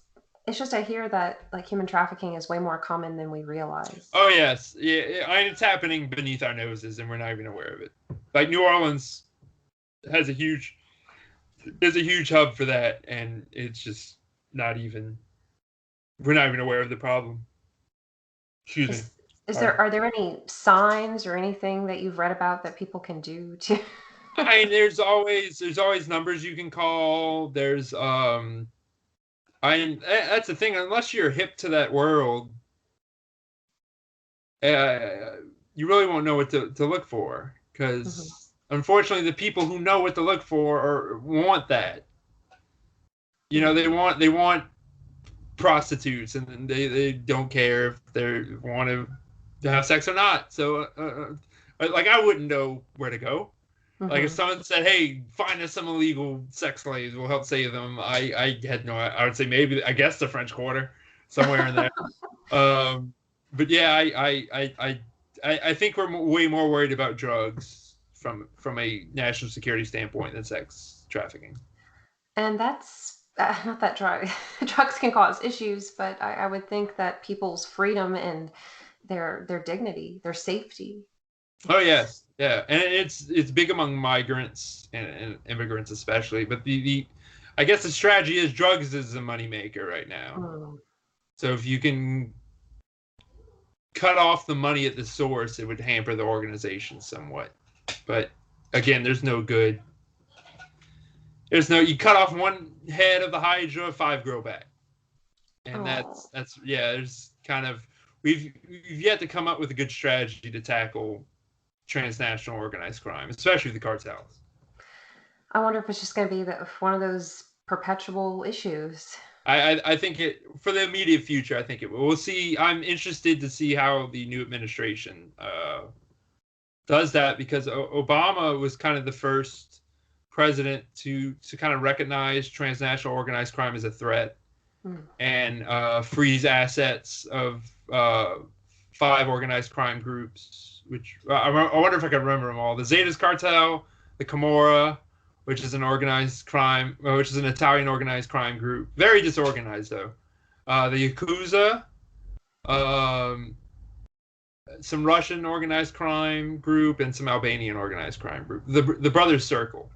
just I hear that like human trafficking is way more common than we realize. Oh yes, yeah. It's happening beneath our noses, and we're not even aware of it. Like New Orleans has a huge, there's a huge hub for that, and it's just not even. We're not even aware of the problem. Excuse me. Is is there Pardon. are there any signs or anything that you've read about that people can do to There's always numbers you can call. That's the thing. Unless you're hip to that world, you really won't know what to look for. Mhm. Because unfortunately, the people who know what to look for want that. They want prostitutes, and they don't care if they want to have sex or not. So, like, I wouldn't know where to go. Like if Mhm. someone said, "Hey, find us some illegal sex slaves. We'll help save them," I had no. I would say maybe, I guess, the French Quarter, somewhere in there. Um, but yeah, I think we're way more worried about drugs from a national security standpoint than sex trafficking. And that's not that drugs can cause issues, but I would think that people's freedom and their dignity, their safety, Oh it's yes, yeah, and it's big among migrants and immigrants especially. But the I guess the strategy is drugs is a moneymaker right now. mm, So if you can cut off the money at the source, it would hamper the organization somewhat. But again, there's no good. You cut off one head of the Hydra, five grow back, and oh. that's yeah. There's kind of we've yet to come up with a good strategy to tackle transnational organized crime, especially the cartels. I wonder if it's just going to be one of those perpetual issues. I think it for the immediate future. I think it will. We'll see. I'm interested to see how the new administration does that, because Obama was kind of the first president to kind of recognize transnational organized crime as a threat Mm. and freeze assets of five organized crime groups, which I wonder if I can remember them all. The Zetas cartel, the Camorra, which is an organized crime, which is an Italian organized crime group, very disorganized though. The Yakuza, um, some Russian organized crime group, and some Albanian organized crime group. The Brothers Circle.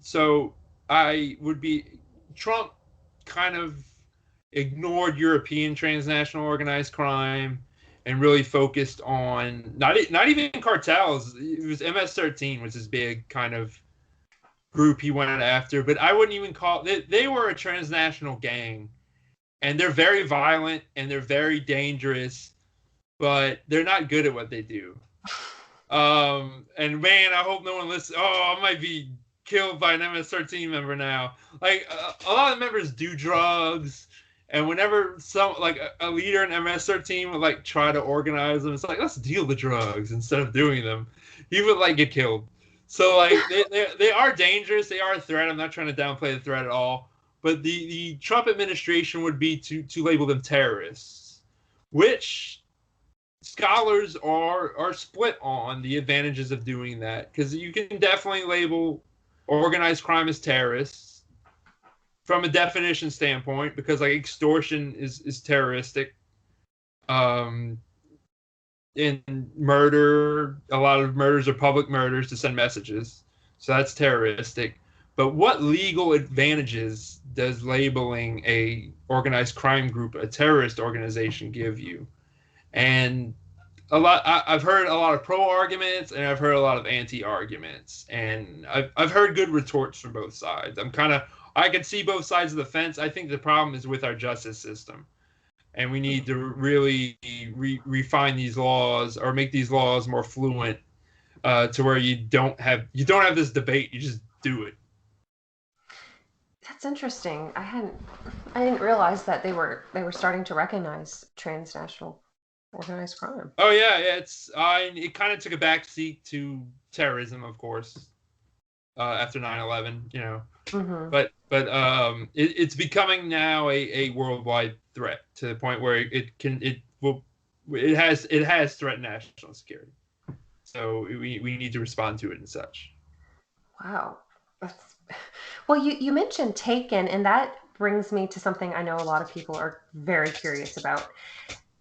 So I would be Trump kind of ignored European transnational organized crime and really focused on not even cartels. It was MS-13 was his big kind of group he went after, but I wouldn't even call they were a transnational gang, and they're very violent and they're very dangerous, but they're not good at what they do. And man, I hope no one listens. Oh, I might be killed by an MS-13 member now. Like a lot of the members do drugs, and whenever a leader in MS-13 would try to organize them, it's like, let's deal the drugs instead of doing them. He would get killed. So like they are dangerous. They are a threat. I'm not trying to downplay the threat at all. But the Trump administration would be to label them terrorists, which scholars are split on the advantages of doing that, because you can definitely label organized crime as terrorists from a definition standpoint, because like extortion is terroristic. Um, in murder, a lot of murders are public murders to send messages, so that's terroristic. But what legal advantages does labeling a organized crime group a terrorist organization give you? And I've heard a lot of pro arguments, and I've heard a lot of anti arguments, and I've heard good retorts from both sides. I can see both sides of the fence. I think the problem is with our justice system, and we need to really refine these laws, or make these laws more fluent, to where you don't have this debate. You just do it. That's interesting. I didn't realize that they were starting to recognize transnational organized crime. Oh yeah, it kind of took a backseat to terrorism, of course, after 9/11, Mm-hmm. but it's becoming now a worldwide threat, to the point where it has threatened national security. So we need to respond to it and such. Wow. Well, you mentioned Taken, and that brings me to something I know a lot of people are very curious about.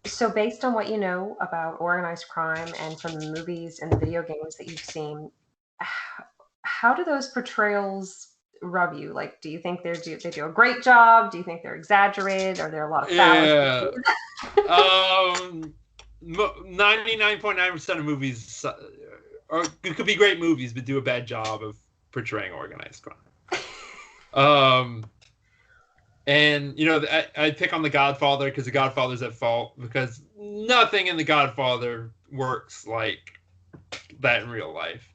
So, based on what you know about organized crime and from the movies and the video games that you've seen, how do those portrayals rub you? Like, do you think they do a great job? Do you think they're exaggerated? Are there a lot of fallacies? Yeah. 99.9% of movies it could be great movies, but do a bad job of portraying organized crime. And I pick on The Godfather, because The Godfather's at fault, because nothing in The Godfather works like that in real life.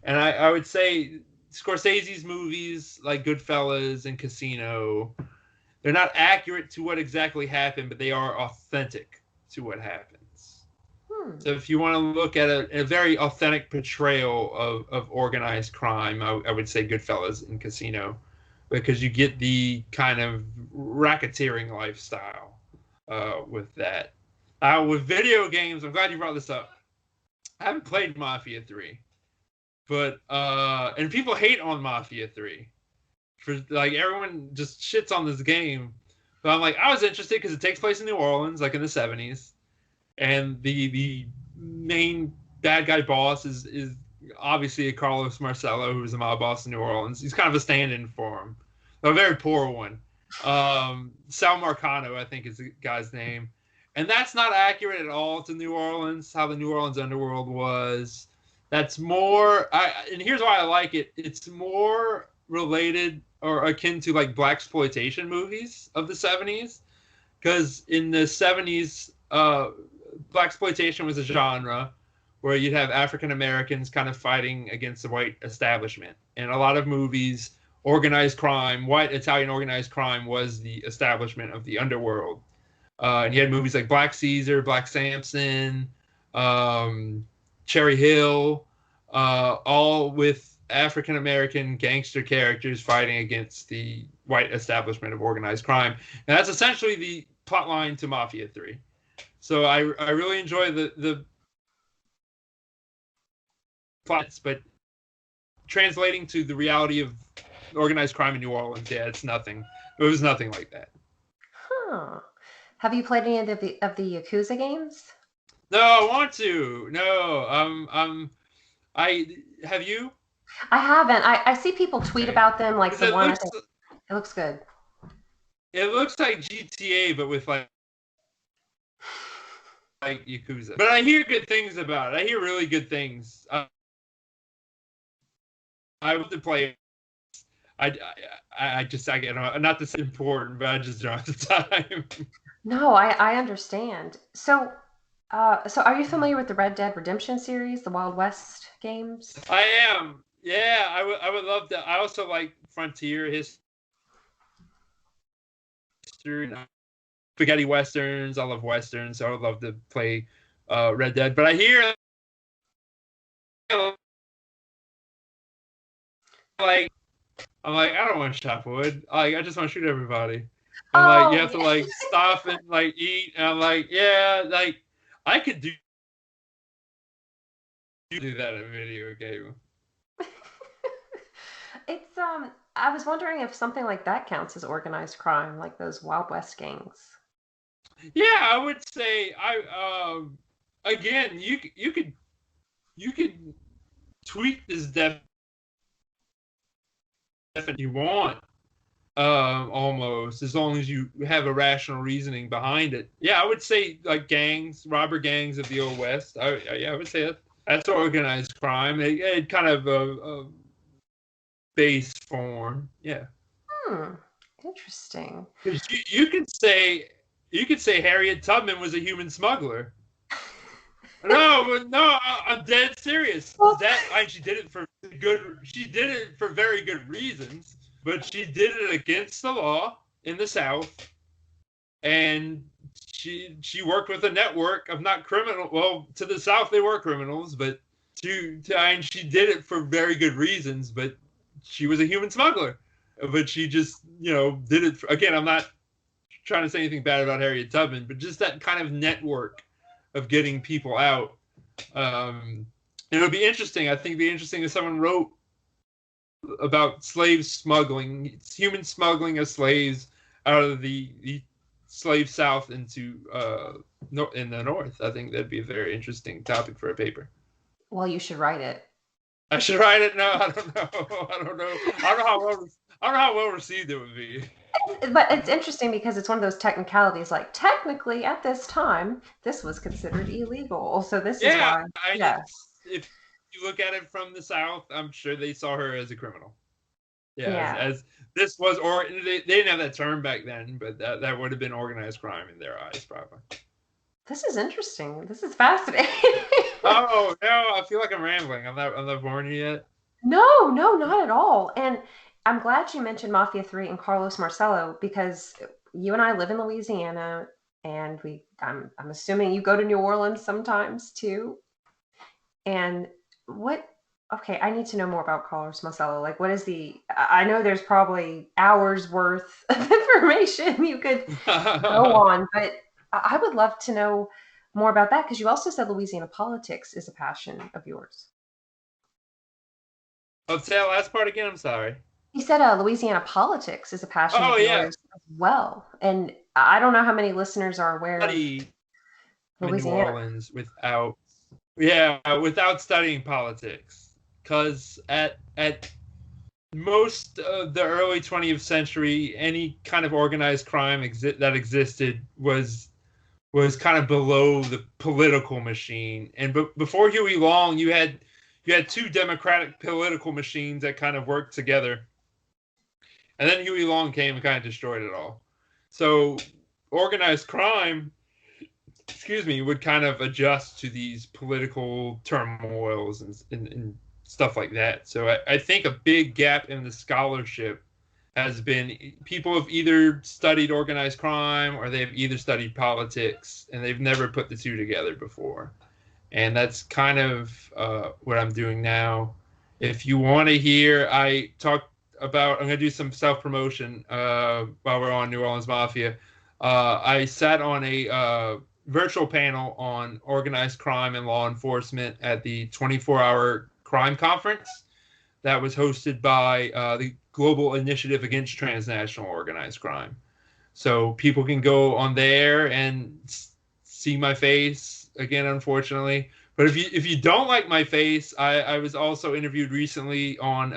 And I would say Scorsese's movies, like Goodfellas and Casino, they're not accurate to what exactly happened, but they are authentic to what happens. So if you want to look at a very authentic portrayal of organized crime, I would say Goodfellas and Casino, because you get the kind of racketeering lifestyle with that. With video games, I'm glad you brought this up. I haven't played Mafia 3, but and people hate on Mafia 3. For like, everyone just shits on this game, but I'm like, I was interested because it takes place in New Orleans, like in the 70s, and the main bad guy boss is obviously a Carlos Marcello, who's a mob boss in New Orleans. He's kind of a stand-in for him, a very poor one. Sal Marcano, I think, is the guy's name, and that's not accurate at all to New Orleans, how the New Orleans underworld was. That's more, and here's why I like it. It's more related or akin to like blaxploitation movies of the 70s, because in the 70s, blaxploitation was a genre where you'd have African Americans kind of fighting against the white establishment. And a lot of movies, organized crime, white Italian organized crime, was the establishment of the underworld. And you had movies like Black Caesar, Black Samson, Cherry Hill, all with African American gangster characters fighting against the white establishment of organized crime. And that's essentially the plot line to Mafia 3. So I really enjoy the plots, but translating to the reality of organized crime in New Orleans, yeah, it's nothing. It was nothing like that. Huh. Have you played any of the Yakuza games? No, I want to. No, I have you? I haven't. I see people tweet about them, like the one. It looks good. It looks like GTA, but with like Yakuza. But I hear good things about it. I hear really good things. I want to play. I just, not this important, but I just don't have the time. No, I understand. So, are you familiar with the Red Dead Redemption series, the Wild West games? I am. Yeah, I would love that. I also like Frontier history, spaghetti westerns. I love westerns, so I would love to play Red Dead. But I hear like, I'm like, I don't want to chop wood. Like, I just want to shoot everybody. And like, you Oh, have to like stop and like eat. And I'm like, yeah, like I could do that in a video game. it's I was wondering if something like that counts as organized crime, like those Wild West gangs. Yeah, I would say again, you could tweak this definition you want, almost, as long as you have a rational reasoning behind it. Yeah, I would say like gangs, robber gangs of the old West. Yeah, I would say that's organized crime. It kind of a base form. Yeah. Hmm. Interesting. Because you could say Harriet Tubman was a human smuggler. No, I'm dead serious. Well, She did it for good. She did it for very good reasons, but she did it against the law in the South, and she worked with a network of not criminal. Well, to the South they were criminals, but and she did it for very good reasons. But she was a human smuggler. But she just did it again. I'm not trying to say anything bad about Harriet Tubman, but just that kind of network of getting people out. It would be interesting. I think it'd be interesting if someone wrote about slave smuggling, human smuggling of slaves out of the slave South into in the North. I think that'd be a very interesting topic for a paper. well, you should write it. I should write it. No, I don't know. I don't know how well received it would be. But it's interesting because it's one of those technicalities. Like technically, at this time, this was considered illegal. So this is why. Yeah. If you look at it from the South, I'm sure they saw her as a criminal. Yeah. As this was, or they didn't have that term back then, but that would have been organized crime in their eyes, probably. This is interesting. This is fascinating. Oh no, I feel like I'm rambling. I'm not born yet. No, not at all. And I'm glad you mentioned Mafia 3 and Carlos Marcello because you and I live in Louisiana and I'm assuming you go to New Orleans sometimes too. And okay, I need to know more about Carlos Marcello. Like I know there's probably hours worth of information you could go on, but I would love to know more about that because you also said Louisiana politics is a passion of yours. Oh, say that last part again. I'm sorry. You said Louisiana politics is a passion of yours as well. And I don't know how many listeners are aware of Louisiana. New Orleans without studying politics. Because at most of the early 20th century, any kind of organized crime that existed was kind of below the political machine. And before Huey Long, you had two democratic political machines that kind of worked together. And then Huey Long came and kind of destroyed it all. So organized crime, would kind of adjust to these political turmoils and stuff like that. So I think a big gap in the scholarship has been people have either studied organized crime or they've either studied politics, and they've never put the two together before. And that's kind of what I'm doing now. If you want to hear, I'm going to do some self-promotion while we're on New Orleans Mafia. I sat on a virtual panel on organized crime and law enforcement at the 24-hour crime conference that was hosted by the Global Initiative Against Transnational Organized Crime. So people can go on there and see my face again, unfortunately. But if you don't like my face, I was also interviewed recently on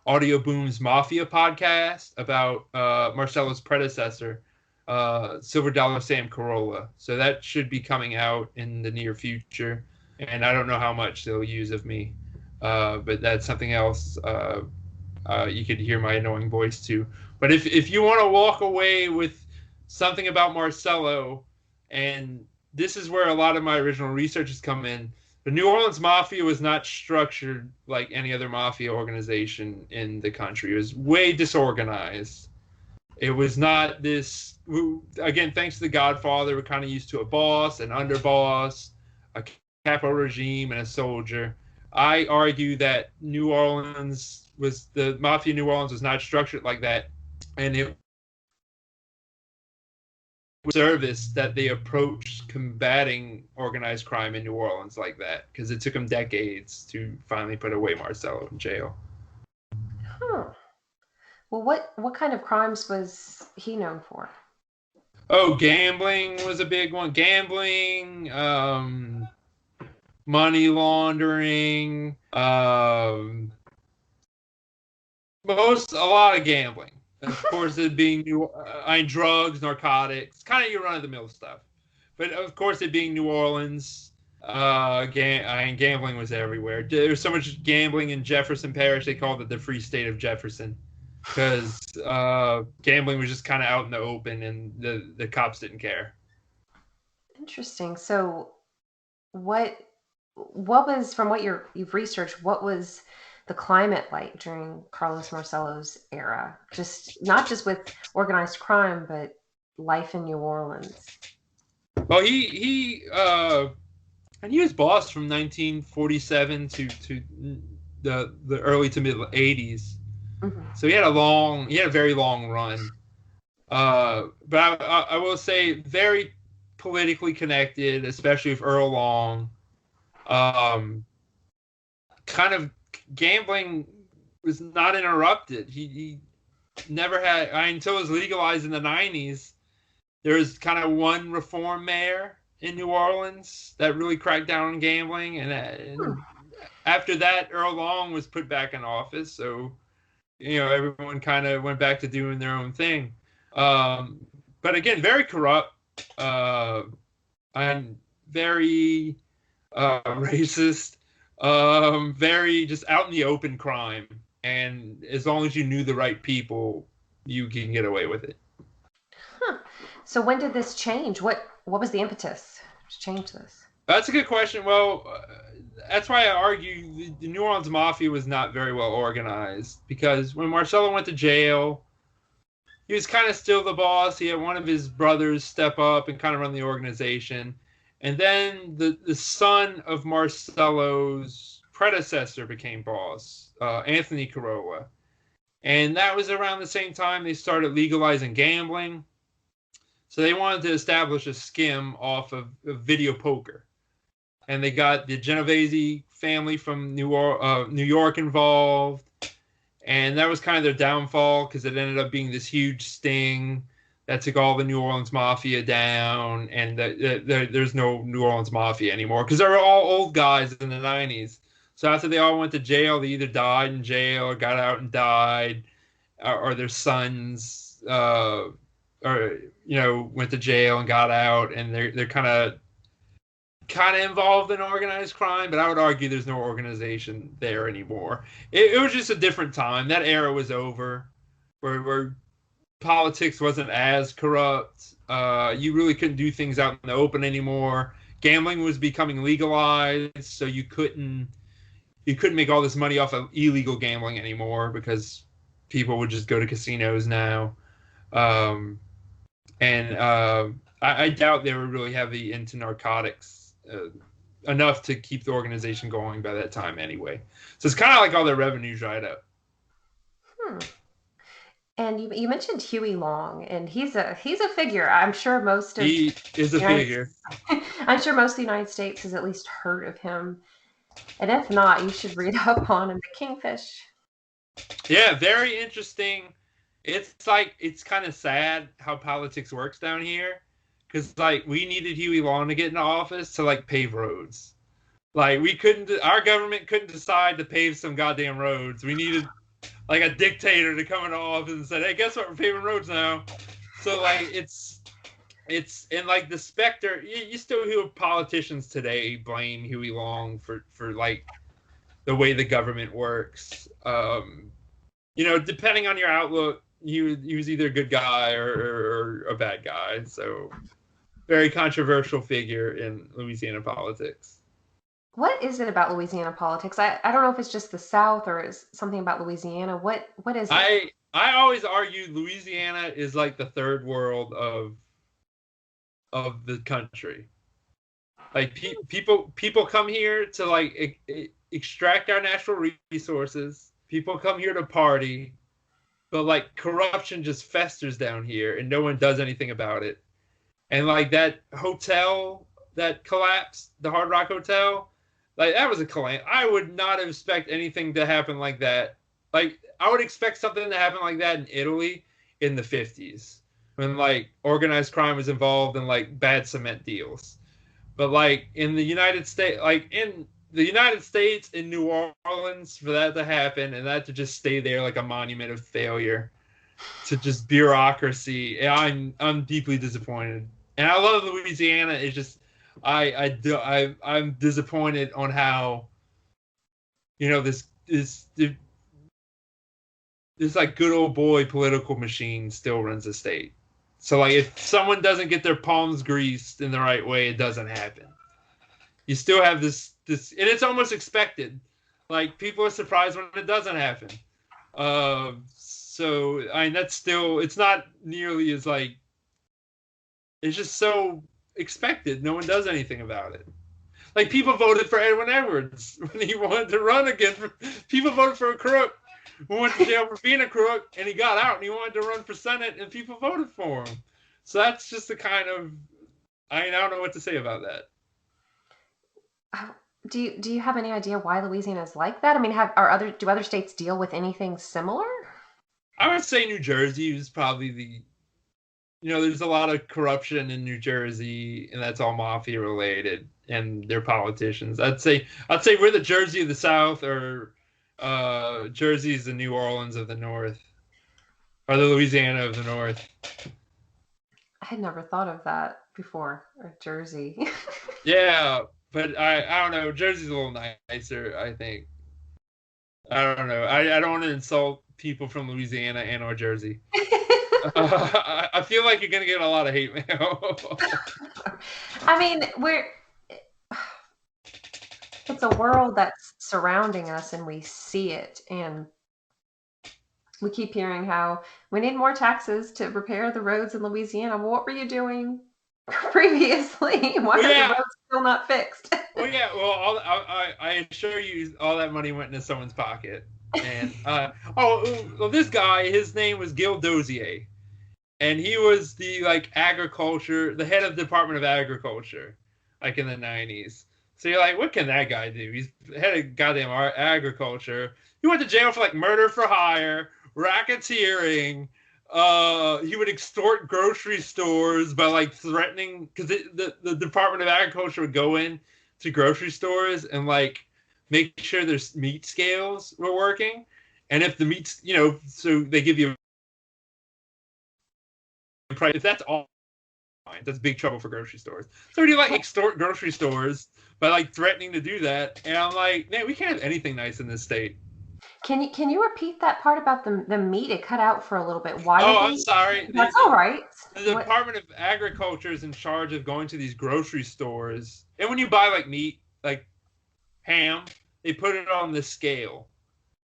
Audio Boom's Mafia podcast about Marcello's predecessor, Silver Dollar Sam Carolla. So that should be coming out in the near future. And I don't know how much they'll use of me. But that's something else. You could hear my annoying voice too. But if you want to walk away with something about Marcello, and this is where a lot of my original research has come in, the New Orleans Mafia was not structured like any other mafia organization in the country. It was way disorganized. It was not this, again, thanks to The Godfather, we're kind of used to a boss, an underboss, a capo regime, and a soldier. I argue that the Mafia New Orleans was not structured like that, and it was service that they approached combating organized crime in New Orleans like that, because it took them decades to finally put away Marcello in jail. Huh. Well, what kind of crimes was he known for? Oh, gambling was a big one. Gambling, money laundering, a lot of gambling. Of course, it being drugs, narcotics, kind of your run-of-the-mill stuff. But of course, it being New Orleans, gambling was everywhere. There was so much gambling in Jefferson Parish, they called it the Free State of Jefferson, because gambling was just kind of out in the open, and the cops didn't care. Interesting. So, what was, from what you've researched, what was the climate like during Carlos Marcello's era? Just not just with organized crime, but life in New Orleans. Well, and he was boss from 1947 to the early to mid 80s. Mm-hmm. So he had a very long run. But I will say very politically connected, especially with Earl Long. Kind of gambling was not interrupted. He never had, until it was legalized in the 90s. There was kind of one reform mayor in New Orleans that really cracked down on gambling, and after that, Earl Long was put back in office. So, everyone kind of went back to doing their own thing. But again, very corrupt, and very racist, very just out in the open crime. And as long as you knew the right people, you can get away with it. Huh. So when did this change? What was the impetus to change this? That's a good question. Well, that's why I argue the New Orleans Mafia was not very well organized, because when Marcello went to jail, he was kind of still the boss. He had one of his brothers step up and kind of run the organization. And then the son of Marcello's predecessor became boss, Anthony Corolla. And that was around the same time they started legalizing gambling. So they wanted to establish a skim off of video poker. And they got the Genovese family from New York involved. And that was kind of their downfall, because it ended up being this huge sting that took all the New Orleans Mafia down. And there's no New Orleans Mafia anymore, because they were all old guys in the 90s. So after they all went to jail, they either died in jail or got out and died, or their sons went to jail and got out, and they're kind of involved in organized crime. But I would argue there's no organization there anymore. It was just a different time. That era was over, where politics wasn't as corrupt. You really couldn't do things out in the open anymore. Gambling was becoming legalized, so you couldn't make all this money off of illegal gambling anymore, because people would just go to casinos now. I doubt they were really heavy into narcotics enough to keep the organization going by that time anyway. So it's kind of like all their revenue dried up. And you mentioned Huey Long, and he's a figure. I'm sure most of he is a figure. I'm sure most of the United States has at least heard of him. And if not, you should read up on him. The Kingfish. Yeah, very interesting. It's kind of sad how politics works down here, because we needed Huey Long to get into office to pave roads. Our government couldn't decide to pave some goddamn roads. We needed a dictator to come into office and say, "Hey, guess what? We're paving roads now." So it's the specter. You still hear politicians today blame Huey Long for the way the government works. Depending on your outlook, he was either a good guy or a bad guy. So very controversial figure in Louisiana politics. What is it about Louisiana politics? I don't know if it's just the South or is something about Louisiana. What is it? I always argue Louisiana is like the third world of the country. People come here to extract our natural resources. People come here to party, but like corruption just festers down here, and no one does anything about it. And like that hotel that collapsed, the Hard Rock Hotel, like that was a calamity. I would not expect anything to happen like that. Like I would expect something to happen like that in Italy in the 50s when like organized crime was involved in like bad cement deals. But like in the United States, like in the United States in New Orleans, for that to happen and that to just stay there like a monument of failure to just bureaucracy, I'm deeply disappointed. And I love Louisiana. It's just I'm disappointed on how, you know, this like good old boy political machine still runs the state. So like if someone doesn't get their palms greased in the right way, it doesn't happen. You still have this and it's almost expected. Like people are surprised when it doesn't happen. So I mean that's still, it's not nearly as like, it's just so expected. No one does anything about it. Like people voted for Edwin Edwards when he wanted to run again. People voted for a crook who went to jail for being a crook, and he got out and he wanted to run for Senate, and people voted for him. So that's just the kind of, I don't know what to say about that. Do you have any idea why Louisiana is like that? I mean, do other states deal with anything similar? I would say New Jersey is probably the, you know, there's a lot of corruption in New Jersey, and that's all mafia related, and they're politicians. I'd say we're the Jersey of the South, or Jersey's the New Orleans of the North, or the Louisiana of the North. I had never thought of that before, or Jersey. Yeah, but I don't know. Jersey's a little nicer, I think. I don't know. I don't want to insult people from Louisiana and or Jersey. I feel like you're gonna get a lot of hate mail. I mean, it's a world that's surrounding us and we see it, and we keep hearing how we need more taxes to repair the roads in Louisiana. Well, what were you doing previously? Why are the roads still not fixed? Well, yeah. Well, I assure you, all that money went into someone's pocket. And this guy, his name was Gil Dozier, and he was the the head of the Department of Agriculture, like in the 90s. So you're like, what can that guy do? He's head of goddamn agriculture. He went to jail for like murder for hire, racketeering. He would extort grocery stores by like threatening, because the Department of Agriculture would go in to grocery stores and like make sure their meat scales were working, and if the meat's, you know, so they give you a price. If that's all, that's big trouble for grocery stores. So you like extort grocery stores by like threatening to do that, and I'm like, man, we can't have anything nice in this state. Can you repeat that part about the meat? It cut out for a little bit. Why? I'm sorry. That's all right. The Department of Agriculture is in charge of going to these grocery stores, and when you buy like meat, like ham, they put it on the scale,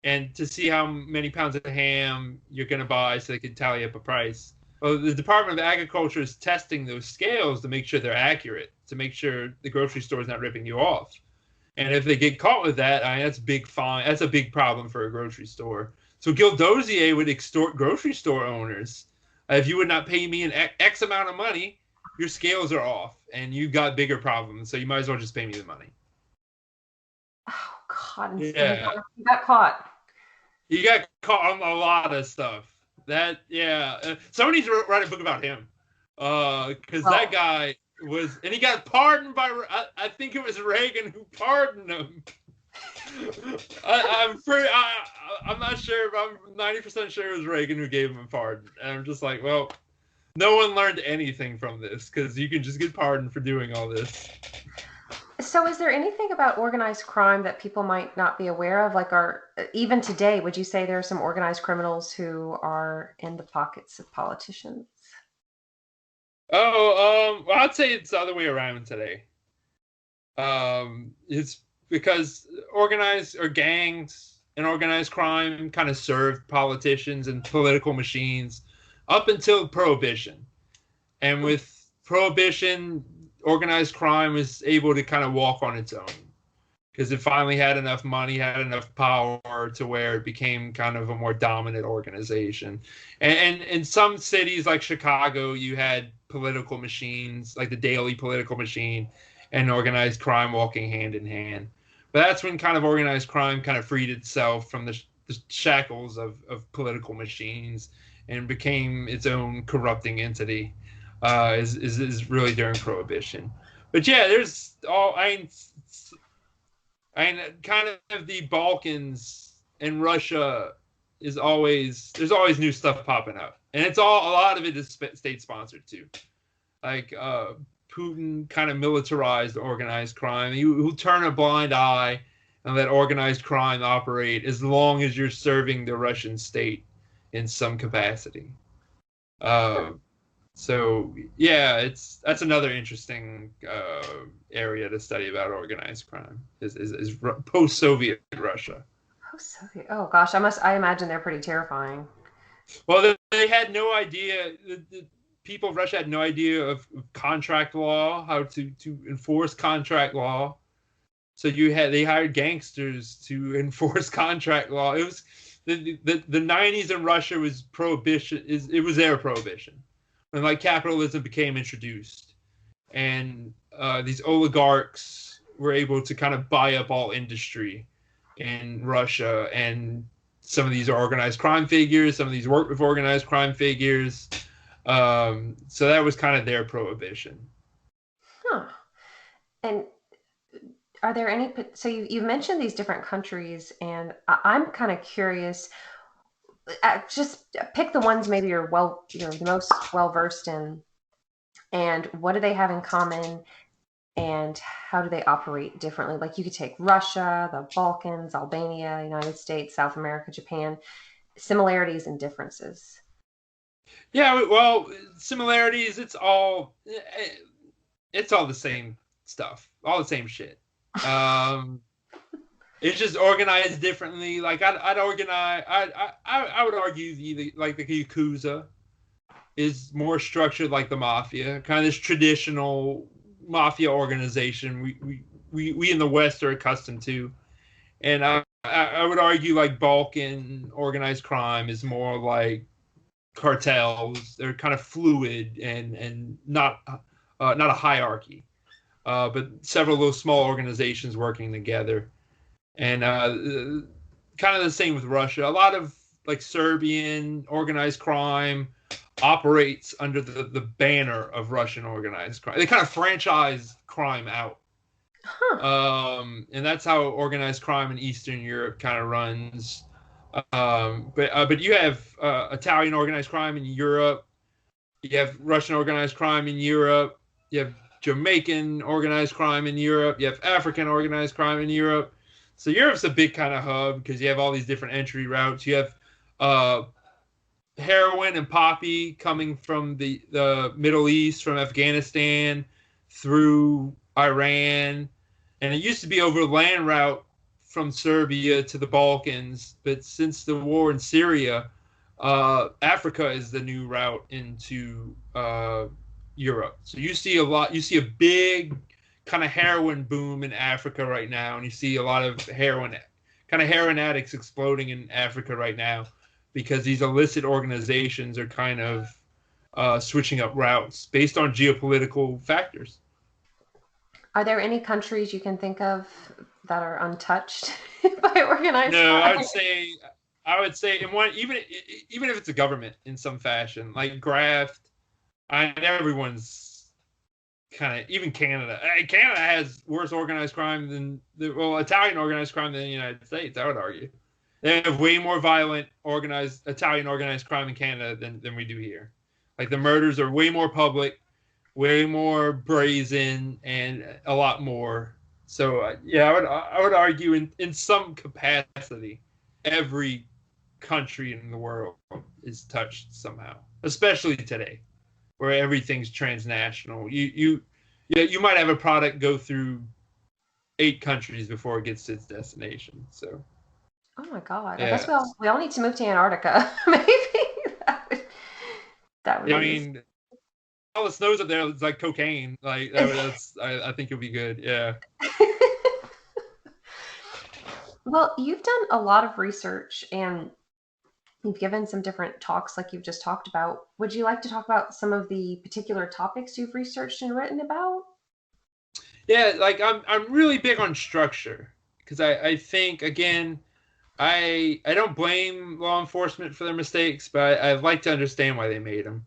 and to see how many pounds of ham you're going to buy, so they can tally up a price. Well, the Department of Agriculture is testing those scales to make sure they're accurate, to make sure the grocery store is not ripping you off. And if they get caught with that, that's a big fine. That's a big problem for a grocery store. So Gil Dozier would extort grocery store owners. If you would not pay me an X amount of money, your scales are off, and you've got bigger problems. So you might as well just pay me the money. Oh God! Yeah, you got caught. You got caught on a lot of stuff. Someone needs to write a book about him, because that guy was, and he got pardoned by, I think it was Reagan who pardoned him. I'm not sure, but I'm 90% sure it was Reagan who gave him a pardon. And I'm just like, well, no one learned anything from this, because you can just get pardoned for doing all this. So is there anything about organized crime that people might not be aware of? Like, even today, would you say there are some organized criminals who are in the pockets of politicians? Well, I'd say it's the other way around today. It's because gangs and organized crime kind of served politicians and political machines up until Prohibition. And with Prohibition, organized crime was able to kind of walk on its own, because it finally had enough money, had enough power to where it became kind of a more dominant organization. And in some cities like Chicago, you had political machines, like the daily political machine, and organized crime walking hand in hand. But that's when kind of organized crime kind of freed itself from the shackles of political machines and became its own corrupting entity. Is really during Prohibition. But yeah, there's all kind of the Balkans and Russia is always there's always new stuff popping up, and it's all a lot of it is state sponsored too. Like Putin kind of militarized organized crime. He'll turn a blind eye and let organized crime operate as long as you're serving the Russian state in some capacity. So yeah, that's another interesting area to study about organized crime is post-Soviet Russia. Post-Soviet. Oh gosh, I imagine they're pretty terrifying. Well, they had no idea. The people of Russia had no idea of contract law, how to enforce contract law. So they hired gangsters to enforce contract law. It was the 90s in Russia was prohibition. It was their prohibition. When like capitalism became introduced, and these oligarchs were able to kind of buy up all industry in Russia, and some of these are organized crime figures, some of these work with organized crime figures. So that was kind of their prohibition. Huh. And are there any? So you've mentioned these different countries, and I'm kind of curious. Just pick the ones maybe you're the most well versed in, and what do they have in common, and how do they operate differently? Like you could take Russia, the Balkans, Albania, United States, South America, Japan, similarities and differences. Yeah, well, similarities. It's all the same stuff, all the same shit. It's just organized differently. Like I would argue like the Yakuza is more structured like the Mafia, kind of this traditional Mafia organization we in the West are accustomed to. And I would argue like Balkan organized crime is more like cartels. They're kind of fluid and not a hierarchy, but several of those small organizations working together. And kind of the same with Russia. A lot of like Serbian organized crime operates under the banner of Russian organized crime. They kind of franchise crime out. Huh. And that's how organized crime in Eastern Europe kind of runs. But you have Italian organized crime in Europe. You have Russian organized crime in Europe. You have Jamaican organized crime in Europe. You have African organized crime in Europe. So Europe's a big kind of hub because you have all these different entry routes. You have heroin and poppy coming from the Middle East, from Afghanistan through Iran. And it used to be over land route from Serbia to the Balkans. But since the war in Syria, Africa is the new route into Europe. So you see a big kind of heroin boom in Africa right now, and you see a lot of heroin addicts exploding in Africa right now because these illicit organizations are kind of switching up routes based on geopolitical factors. Are there any countries you can think of that are untouched by organized No, crime? I would say in one, even if it's a government in some fashion, like graft, everyone's kind of, even Canada. Canada has worse organized crime than Italian organized crime than the United States, I would argue. They have way more violent Italian organized crime in Canada than we do here. Like the murders are way more public, way more brazen, and a lot more. So yeah, I would argue in some capacity, every country in the world is touched somehow, especially today, where everything's transnational. You might have a product go through 8 countries before it gets to its destination. So. Oh my God! Yeah. I guess we all need to move to Antarctica. Maybe that would. I mean, all the snows up there is like cocaine. Like I think you'll be good. Yeah. Well, you've done a lot of research and you've given some different talks like you've just talked about. Would you like to talk about some of the particular topics you've researched and written about? Yeah, like I'm really big on structure because I think again I don't blame law enforcement for their mistakes, but I'd like to understand why they made them.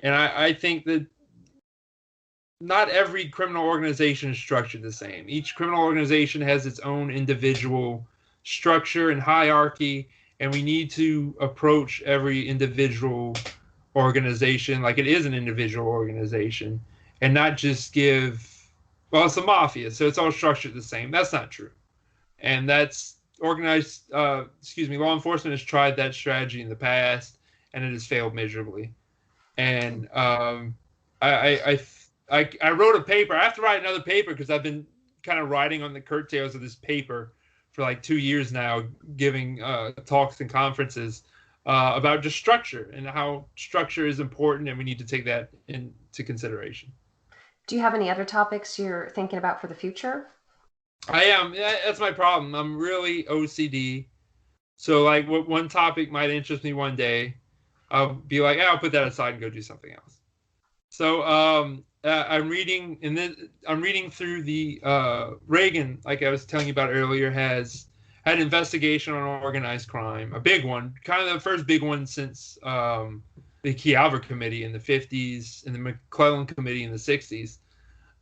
And I think that not every criminal organization is structured the same. Each criminal organization has its own individual structure and hierarchy, and we need to approach every individual organization like it is an individual organization and not just give, well, it's a mafia, so it's all structured the same. That's not true. And that's law enforcement has tried that strategy in the past, and it has failed miserably. And I wrote a paper. I have to write another paper because I've been kind of riding on the curtails of this paper for like 2 years now, giving talks and conferences about just structure and how structure is important, and we need to take that into consideration. Do you have any other topics you're thinking about for the future? I am. That's my problem. I'm really OCD. So like, what one topic might interest me one day, I'll be like, I'll put that aside and go do something else. So I'm reading, and then I'm reading through the Reagan, like I was telling you about earlier, had an investigation on organized crime, a big one, kind of the first big one since the Kiowa Committee in the 50s and the McClellan Committee in the 60s.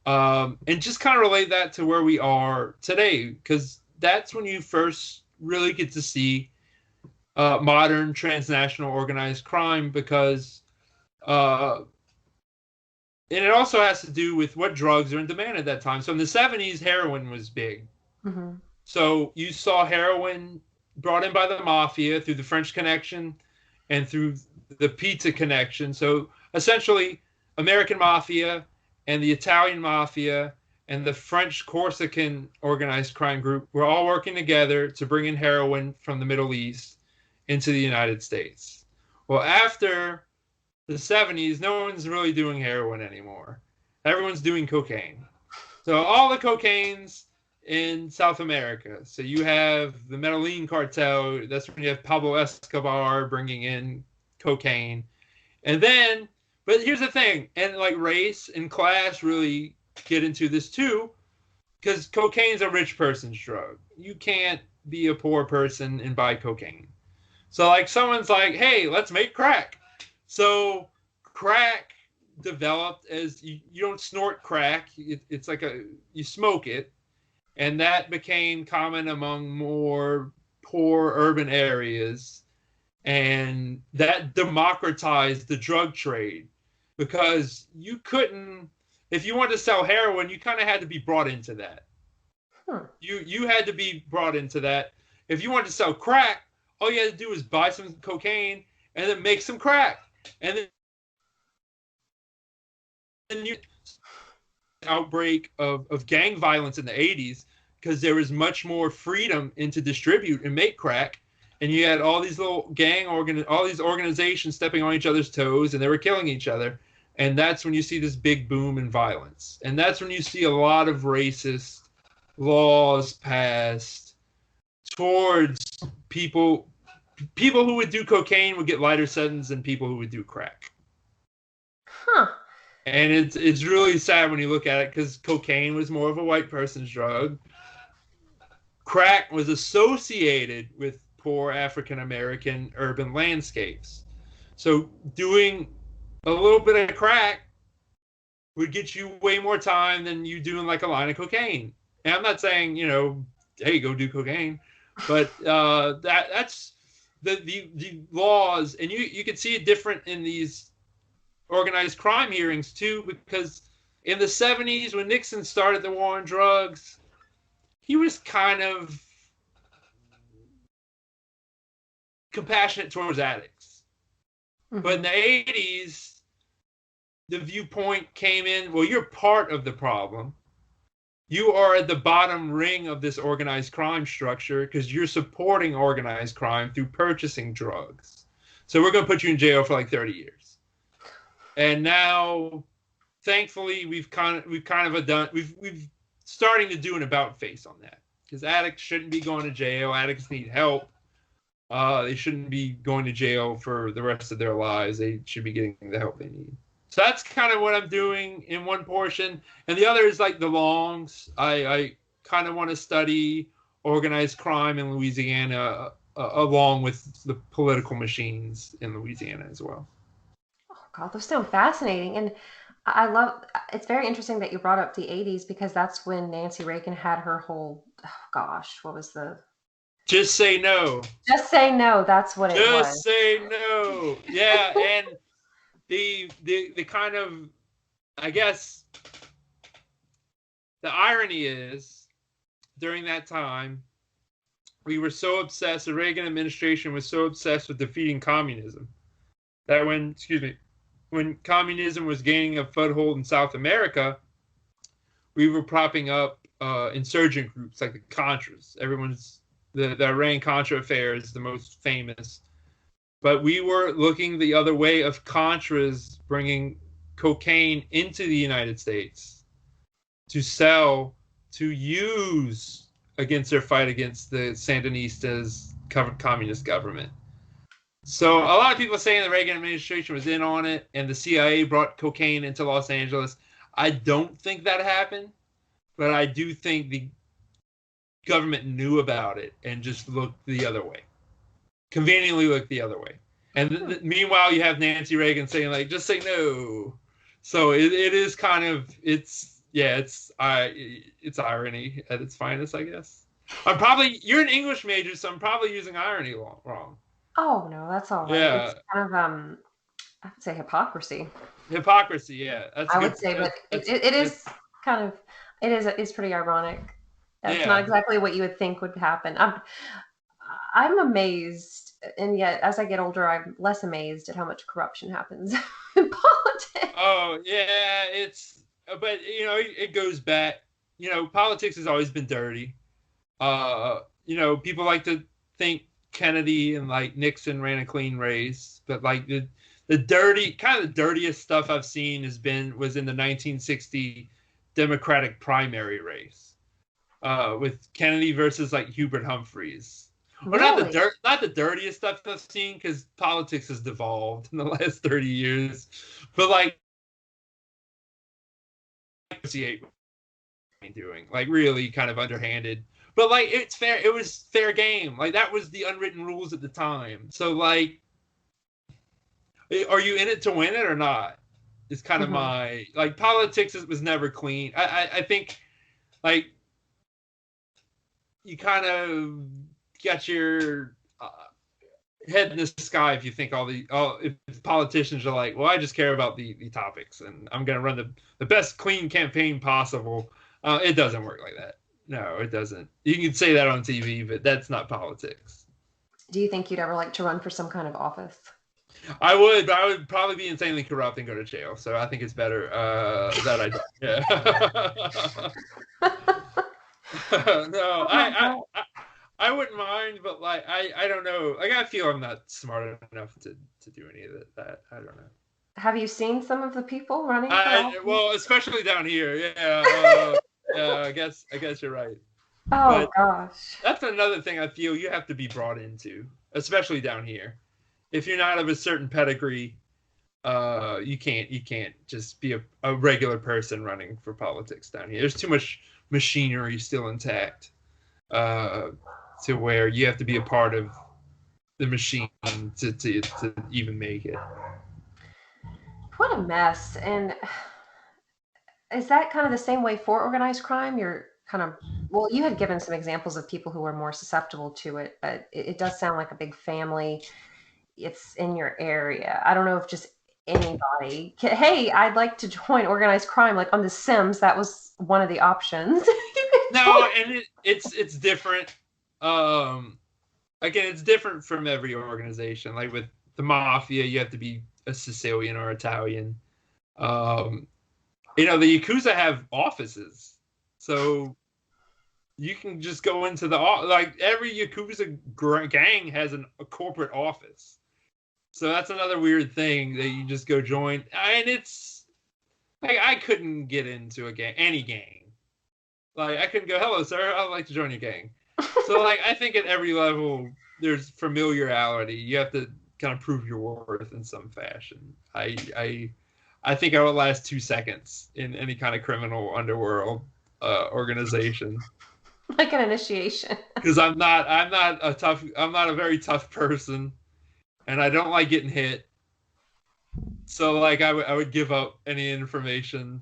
And just kind of relate that to where we are today, because that's when you first really get to see modern transnational organized crime, because and it also has to do with what drugs are in demand at that time. So in the 70s, heroin was big. Mm-hmm. So you saw heroin brought in by the mafia through the French connection and through the pizza connection. So essentially, American mafia and the Italian mafia and the French Corsican organized crime group were all working together to bring in heroin from the Middle East into the United States. Well, after the 70s, no one's really doing heroin anymore. Everyone's doing cocaine. So all the cocaine's in South America. So you have the Medellin cartel. That's when you have Pablo Escobar bringing in cocaine. And then, but here's the thing, and like race and class really get into this too, because cocaine's a rich person's drug. You can't be a poor person and buy cocaine. So like someone's like, hey, let's make crack. So crack developed as you don't snort crack. It's like you smoke it. And that became common among more poor urban areas. And that democratized the drug trade, because you couldn't, if you wanted to sell heroin, you kind of had to be brought into that. You had to be brought into that. If you wanted to sell crack, all you had to do was buy some cocaine and then make some crack. And then you outbreak of gang violence in the 80s, because there was much more freedom to distribute and make crack. And you had all these little all these organizations stepping on each other's toes, and they were killing each other. And that's when you see this big boom in violence. And that's when you see a lot of racist laws passed towards people who would do cocaine would get lighter sentence than people who would do crack. Huh. And it's really sad when you look at it, because cocaine was more of a white person's drug. Crack was associated with poor African American urban landscapes. So doing a little bit of crack would get you way more time than you doing like a line of cocaine. And I'm not saying, hey, go do cocaine, but that's the laws, and you can see it different in these organized crime hearings too, because in the 70s when Nixon started the war on drugs, he was kind of compassionate towards addicts. Mm-hmm. But in the 80s, the viewpoint came in, well, you're part of the problem. You are at the bottom ring of this organized crime structure because you're supporting organized crime through purchasing drugs. So we're going to put you in jail for like 30 years. And now, thankfully, we've starting to do an about face on that. because addicts shouldn't be going to jail. Addicts need help. They shouldn't be going to jail for the rest of their lives. They should be getting the help they need. So that's kind of what I'm doing in one portion. And the other is like the longs. I kind of want to study organized crime in Louisiana along with the political machines in Louisiana as well. Oh, God, those sound fascinating. And I love, it's very interesting that you brought up the 80s because that's when Nancy Reagan had her whole, oh gosh, what was the Just say no. Just Say No, that's what it was. Just say no. Yeah, and the kind of, I guess the irony is during that time we were so obsessed, the Reagan administration was so obsessed with defeating communism that when communism was gaining a foothold in South America, we were propping up insurgent groups like the Contras. The Iran-Contra affair is the most famous. But we were looking the other way of Contras bringing cocaine into the United States to sell, to use against their fight against the Sandinistas' communist government. So a lot of people are saying the Reagan administration was in on it and the CIA brought cocaine into Los Angeles. I don't think that happened, but I do think the government knew about it and just looked the other way. Conveniently looked the other way. And meanwhile, you have Nancy Reagan saying, like, just say no. So it is kind of, it's irony at its finest, I guess. You're an English major, so I'm probably using irony wrong. Oh, no, that's all right. Yeah. It's kind of, I would say hypocrisy. Hypocrisy, yeah. I would say, but it is kind of, it's pretty ironic. That's not exactly what you would think would happen. I'm amazed, and yet as I get older, I'm less amazed at how much corruption happens in politics. Oh, yeah, but it goes back. Politics has always been dirty. People like to think Kennedy and like Nixon ran a clean race, but like the dirtiest stuff I've seen was in the 1960 Democratic primary race. With Kennedy versus like Hubert Humphreys. Well, Really? not the dirtiest stuff I've seen because politics has devolved in the last 30 years, but like doing like really kind of underhanded, but like it's fair. It was fair game. Like that was the unwritten rules at the time. So like, are you in it to win it or not? It's kind of my like politics was never clean. I think like. You kind of got your head in the sky if you think if politicians are like, well, I just care about the topics and I'm going to run the best clean campaign possible. It doesn't work like that. No, it doesn't. You can say that on TV, but that's not politics. Do you think you'd ever like to run for some kind of office? I would, but I would probably be insanely corrupt and go to jail. So I think it's better that I don't. Yeah. No, I wouldn't mind, but like I don't know. Like I feel I'm not smart enough to do any of that. I don't know. Have you seen some of the people running? Well, especially down here. Yeah. I guess you're right. Oh gosh. That's another thing I feel you have to be brought into, especially down here. If you're not of a certain pedigree, you can't just be a regular person running for politics down here. There's too much machinery still intact to where you have to be a part of the machine to even make it. What a mess. And is that kind of the same way for organized crime? You're kind of, well, you had given some examples of people who are more susceptible to it, but it does sound like a big family. It's in your area. I don't know if just anybody hey, I'd like to join organized crime, like on The Sims. That was one of the options. No, and it's different. Again, it's different from every organization. Like with the Mafia, you have to be a Sicilian or Italian. The Yakuza have offices, so you can just go into like every Yakuza gang has a corporate office. So that's another weird thing that you just go join. And it's like I couldn't get into any gang. Like, I couldn't go, hello, sir, I'd like to join your gang. So, like, I think at every level, there's familiarity. You have to kind of prove your worth in some fashion. I think I would last 2 seconds in any kind of criminal underworld organization. Like an initiation. Because I'm not a very tough person, and I don't like getting hit. So, like, I would give up any information.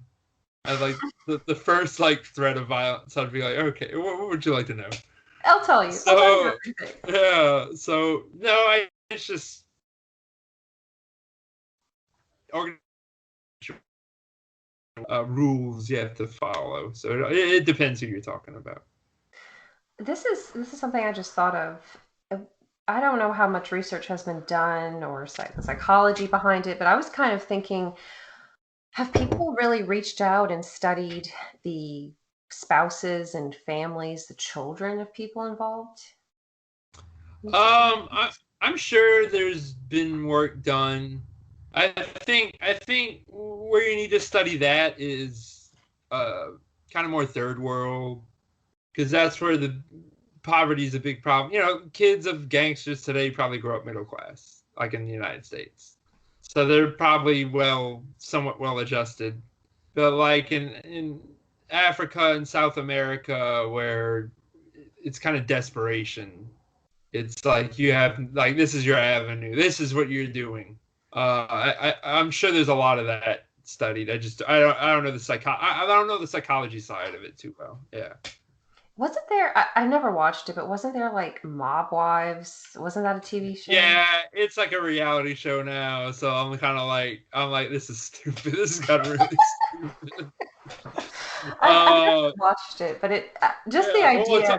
And, like, the first, like, threat of violence, I'd be like, okay, what would you like to know? I'll tell you. So, yeah, so, no, it's just rules you have to follow. So it depends who you're talking about. This is something I just thought of. I don't know how much research has been done or the psychology behind it, but I was kind of thinking, have people really reached out and studied the spouses and families, the children of people involved? I'm sure there's been work done. I think where you need to study that is kind of more third world, because that's where the poverty is a big problem. You know, kids of gangsters today probably grow up middle class, like in the United States. So they're probably somewhat well adjusted. But like in Africa and South America, where it's kind of desperation, it's like you have, like, this is your avenue. This is what you're doing. I'm sure there's a lot of that studied. I don't know I don't know the psychology side of it too well. Yeah. Wasn't there? I never watched it, but wasn't there like Mob Wives? Wasn't that a TV show? Yeah, it's like a reality show now. So I'm kind of like, this is stupid. This has gotten really stupid. I never watched it, but it just the idea.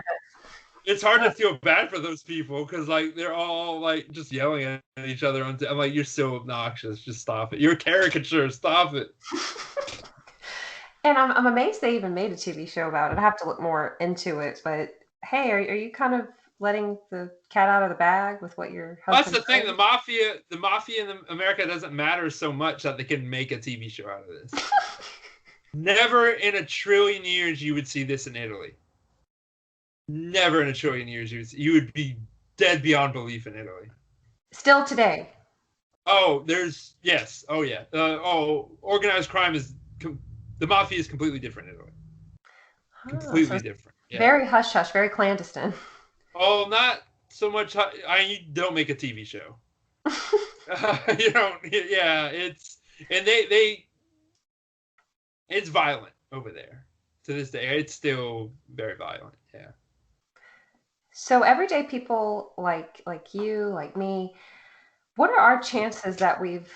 It's hard to feel bad for those people because, like, they're all like just yelling at each other. I'm like, you're so obnoxious. Just stop it. You're a caricature. Stop it. And I'm amazed they even made a TV show about it. I have to look more into it. But hey, are you kind of letting the cat out of the bag with what your husband? That's the thing. The mafia in America doesn't matter so much that they can make a TV show out of this. Never in a trillion years you would see this in Italy. Never in a trillion years you would be dead beyond belief in Italy. Still today. Oh, yes. Oh, yeah. Organized crime the mafia is completely different in Italy. Completely different. Yeah. Very hush hush, very clandestine. Oh, not so much. You don't make a TV show. You don't. Yeah, it's violent over there to this day. It's still very violent. Yeah. So everyday people like you, like me, what are our chances that we've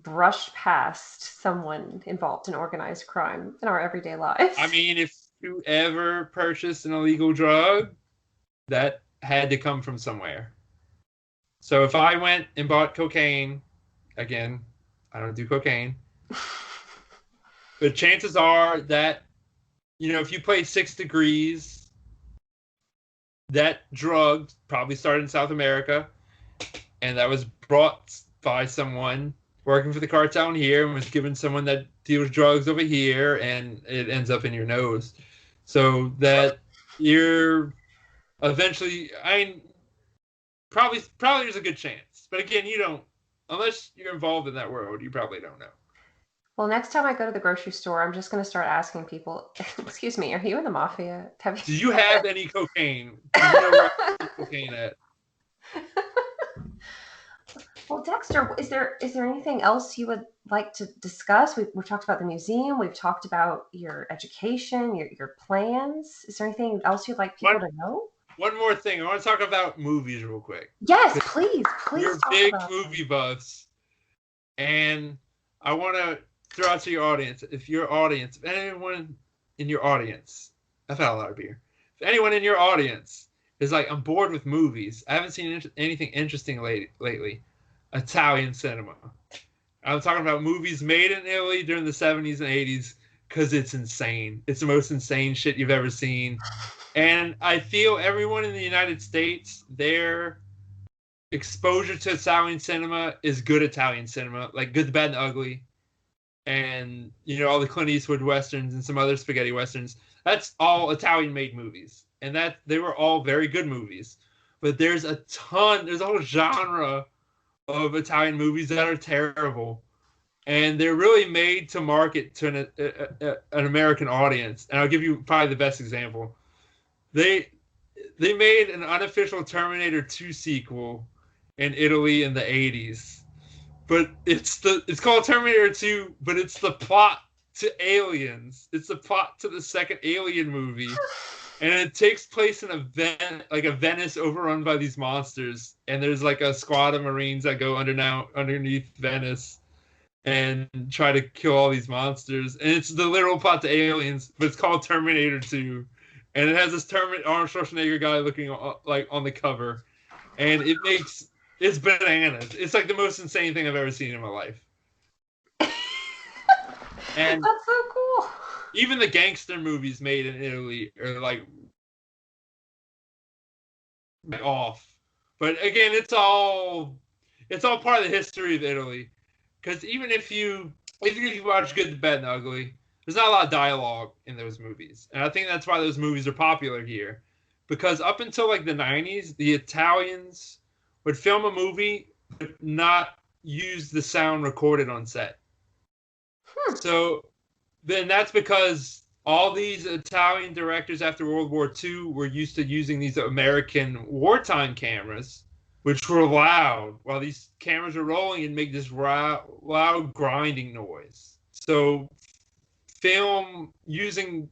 brushed past someone involved in organized crime in our everyday lives? I mean, if you ever purchased an illegal drug, that had to come from somewhere. So if I went and bought cocaine, again, I don't do cocaine, but chances are that, if you play 6 Degrees, that drug probably started in South America, and that was brought by someone working for the cartel in here and was given someone that deals drugs over here, and it ends up in your nose. So that you're eventually, probably there's a good chance. But again, you don't, unless you're involved in that world, you probably don't know. Well, next time I go to the grocery store, I'm just going to start asking people, excuse me, are you in the mafia? Do you have any cocaine? Do you know where I have cocaine at? Well, Dexter, is there anything else you would like to discuss? We've talked about the museum. We've talked about your education, your plans. Is there anything else you'd like people to know? One more thing. I want to talk about movies real quick. Yes, please. You're big movie buffs. And I want to throw out to your audience, if anyone in your audience, I've had a lot of beer. If anyone in your audience is like, I'm bored with movies, I haven't seen anything interesting lately, Italian cinema. I'm talking about movies made in Italy during the 70s and 80s, because it's insane. It's the most insane shit you've ever seen. And I feel everyone in the United States, their exposure to Italian cinema is good Italian cinema, like Good, the Bad, and the Ugly. And, all the Clint Eastwood Westerns and some other spaghetti Westerns. That's all Italian-made movies, and that they were all very good movies. But there's a whole genre of Italian movies that are terrible, and they're really made to market to an American audience. And I'll give you probably the best example. They made an unofficial Terminator 2 sequel in Italy in the 80s. But it's called Terminator 2, but it's the plot to Aliens. It's the plot to the second Alien movie. And it takes place in a Venice overrun by these monsters. And there's like a squad of Marines that go underneath Venice and try to kill all these monsters. And it's the literal plot to Aliens, but it's called Terminator 2. And it has this Arnold Schwarzenegger guy looking like on the cover. And it's bananas. It's like the most insane thing I've ever seen in my life. And that's so cool. Even the gangster movies made in Italy are like off. But again, it's all part of the history of Italy. Because even if you watch Good, the Bad, and the Ugly, there's not a lot of dialogue in those movies. And I think that's why those movies are popular here. Because up until like the 90s, the Italians would film a movie but not use the sound recorded on set. So then that's because all these Italian directors after World War II were used to using these American wartime cameras, which were loud while these cameras were rolling and make this loud grinding noise. So film using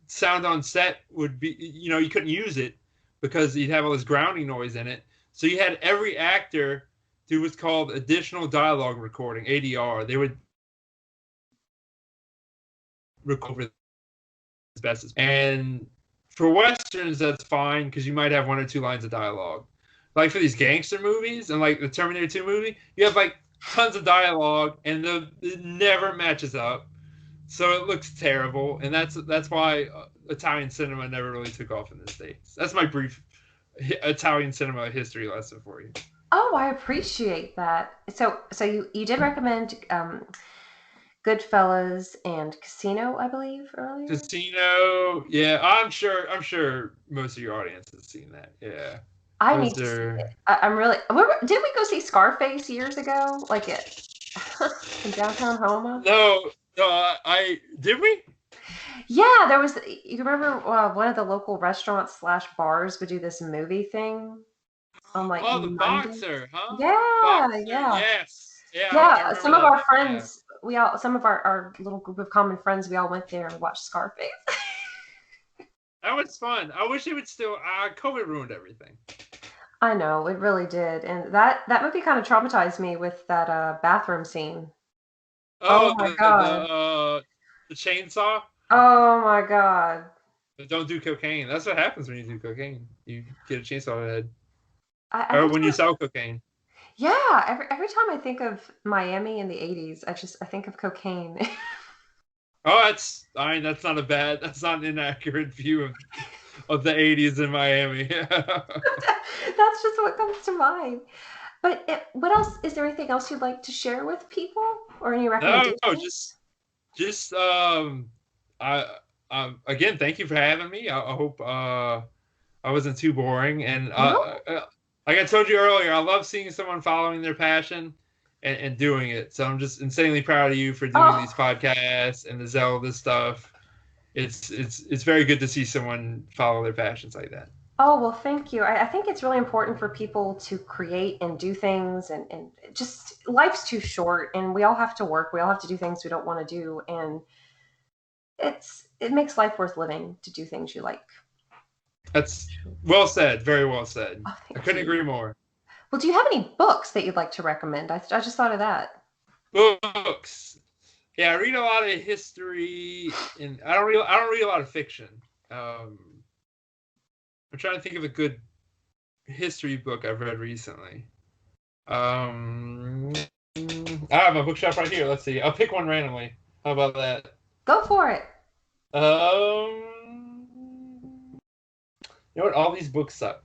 sound on set would be, you couldn't use it because you'd have all this grounding noise in it. So you had every actor do what's called additional dialogue recording, ADR. They would record as best as. And for Westerns, that's fine because you might have one or two lines of dialogue. Like for these gangster movies and like the Terminator 2 movie, you have like tons of dialogue and it never matches up. So it looks terrible. And that's why Italian cinema never really took off in the States. That's my brief Italian cinema history lesson for you. Oh, I appreciate that. So you did recommend Goodfellas and Casino, I believe, earlier. Casino, yeah, I'm sure most of your audience has seen that. Yeah, I need to see it. I'm really. Did we go see Scarface years ago? Like it in downtown Homa? No, did we? Yeah, there was. You remember one of the local restaurants / bars would do this movie thing on like the Monday? Boxer, huh? Yeah, Boxer, yeah, yes, yeah. Some of our friends, some of our little group of common friends, we all went there and watched Scarface. That was fun. I wish it would still. COVID ruined everything. I know, it really did, and that movie kind of traumatized me with that bathroom scene. Oh my god! The chainsaw. Oh my god! But don't do cocaine. That's what happens when you do cocaine. You get a chainsaw to the head. Or when you sell cocaine. Yeah, every time I think of Miami in the 80s, I think of cocaine. Oh, that's not that's not an inaccurate view of the 80s in Miami. That's just what comes to mind. But what else? Is there anything else you'd like to share with people, or any recommendations? No, just again, thank you for having me. I hope I wasn't too boring. And like I told you earlier, I love seeing someone following their passion and doing it. So I'm just insanely proud of you for doing these podcasts and the Zelda stuff. It's very good to see someone follow their passions like that. Oh, well, thank you. I think it's really important for people to create and do things, and just life's too short, and we all have to work. We all have to do things we don't want to do, and it makes life worth living to do things you like. That's well said. Very well said. Oh, I couldn't agree more. Well, do you have any books that you'd like to recommend? I just thought of that. Books. Yeah, I read a lot of history, and I don't read a lot of fiction. I'm trying to think of a good history book I've read recently. I have my bookshelf right here. Let's see. I'll pick one randomly. How about that? Go for it. You know what? All these books suck.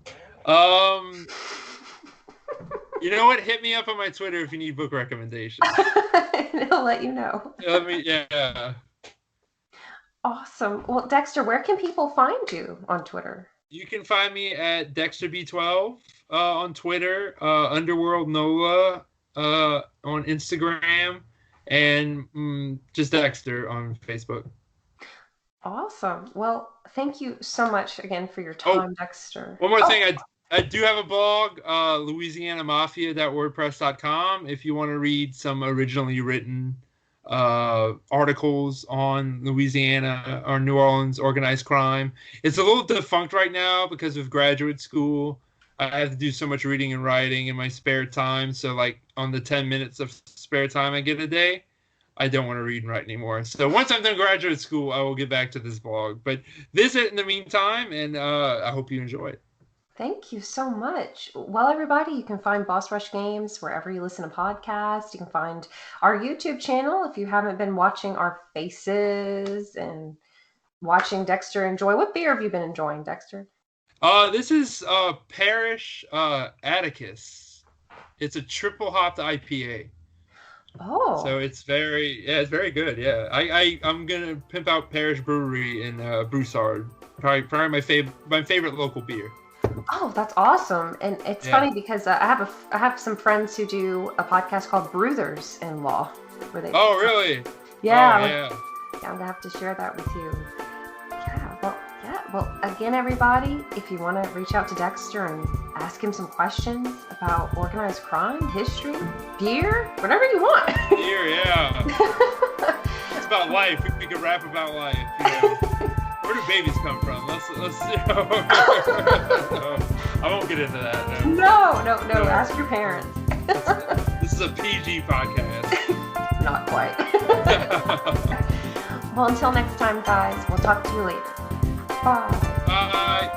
You know what? Hit me up on my Twitter if you need book recommendations. I'll let you know. Yeah. Awesome. Well, Dexter, where can people find you on Twitter? You can find me at Dexter B12 on Twitter, Underworld Nola on Instagram, and just Dexter on Facebook. Awesome. Well, thank you so much again for your time, Dexter. One more thing, I do have a blog, louisianamafia.wordpress.com, if you want to read some originally written articles on Louisiana or New Orleans organized crime. It's a little defunct right now because of graduate school. I have to do so much reading and writing in my spare time. So like on the 10 minutes of spare time I get a day, I don't want to read and write anymore. So once I'm done graduate school, I will get back to this blog. But visit in the meantime, and I hope you enjoy it. Thank you so much. Well, everybody, you can find Boss Rush Games wherever you listen to podcasts. You can find our YouTube channel if you haven't been watching our faces and watching Dexter enjoy. What beer have you been enjoying, Dexter? This is Parish Atticus. It's a triple hopped IPA. Oh. So it's very good. Yeah, I'm gonna pimp out Parish Brewery in Broussard. Probably my favorite local beer. Oh, that's awesome. And it's funny because I have some friends who do a podcast called Bruthers in Law, where they. Oh, really? Yeah. Oh, yeah. I'm gonna have to share that with you. Well, again, everybody, if you want to reach out to Dexter and ask him some questions about organized crime, history, beer, whatever you want. Beer, yeah. It's about life. We could rap about life. You know. Where do babies come from? Let's I won't get into that. No. Ask your parents. This is a PG podcast. Not quite. Well, until next time, guys, we'll talk to you later. Bye. Bye.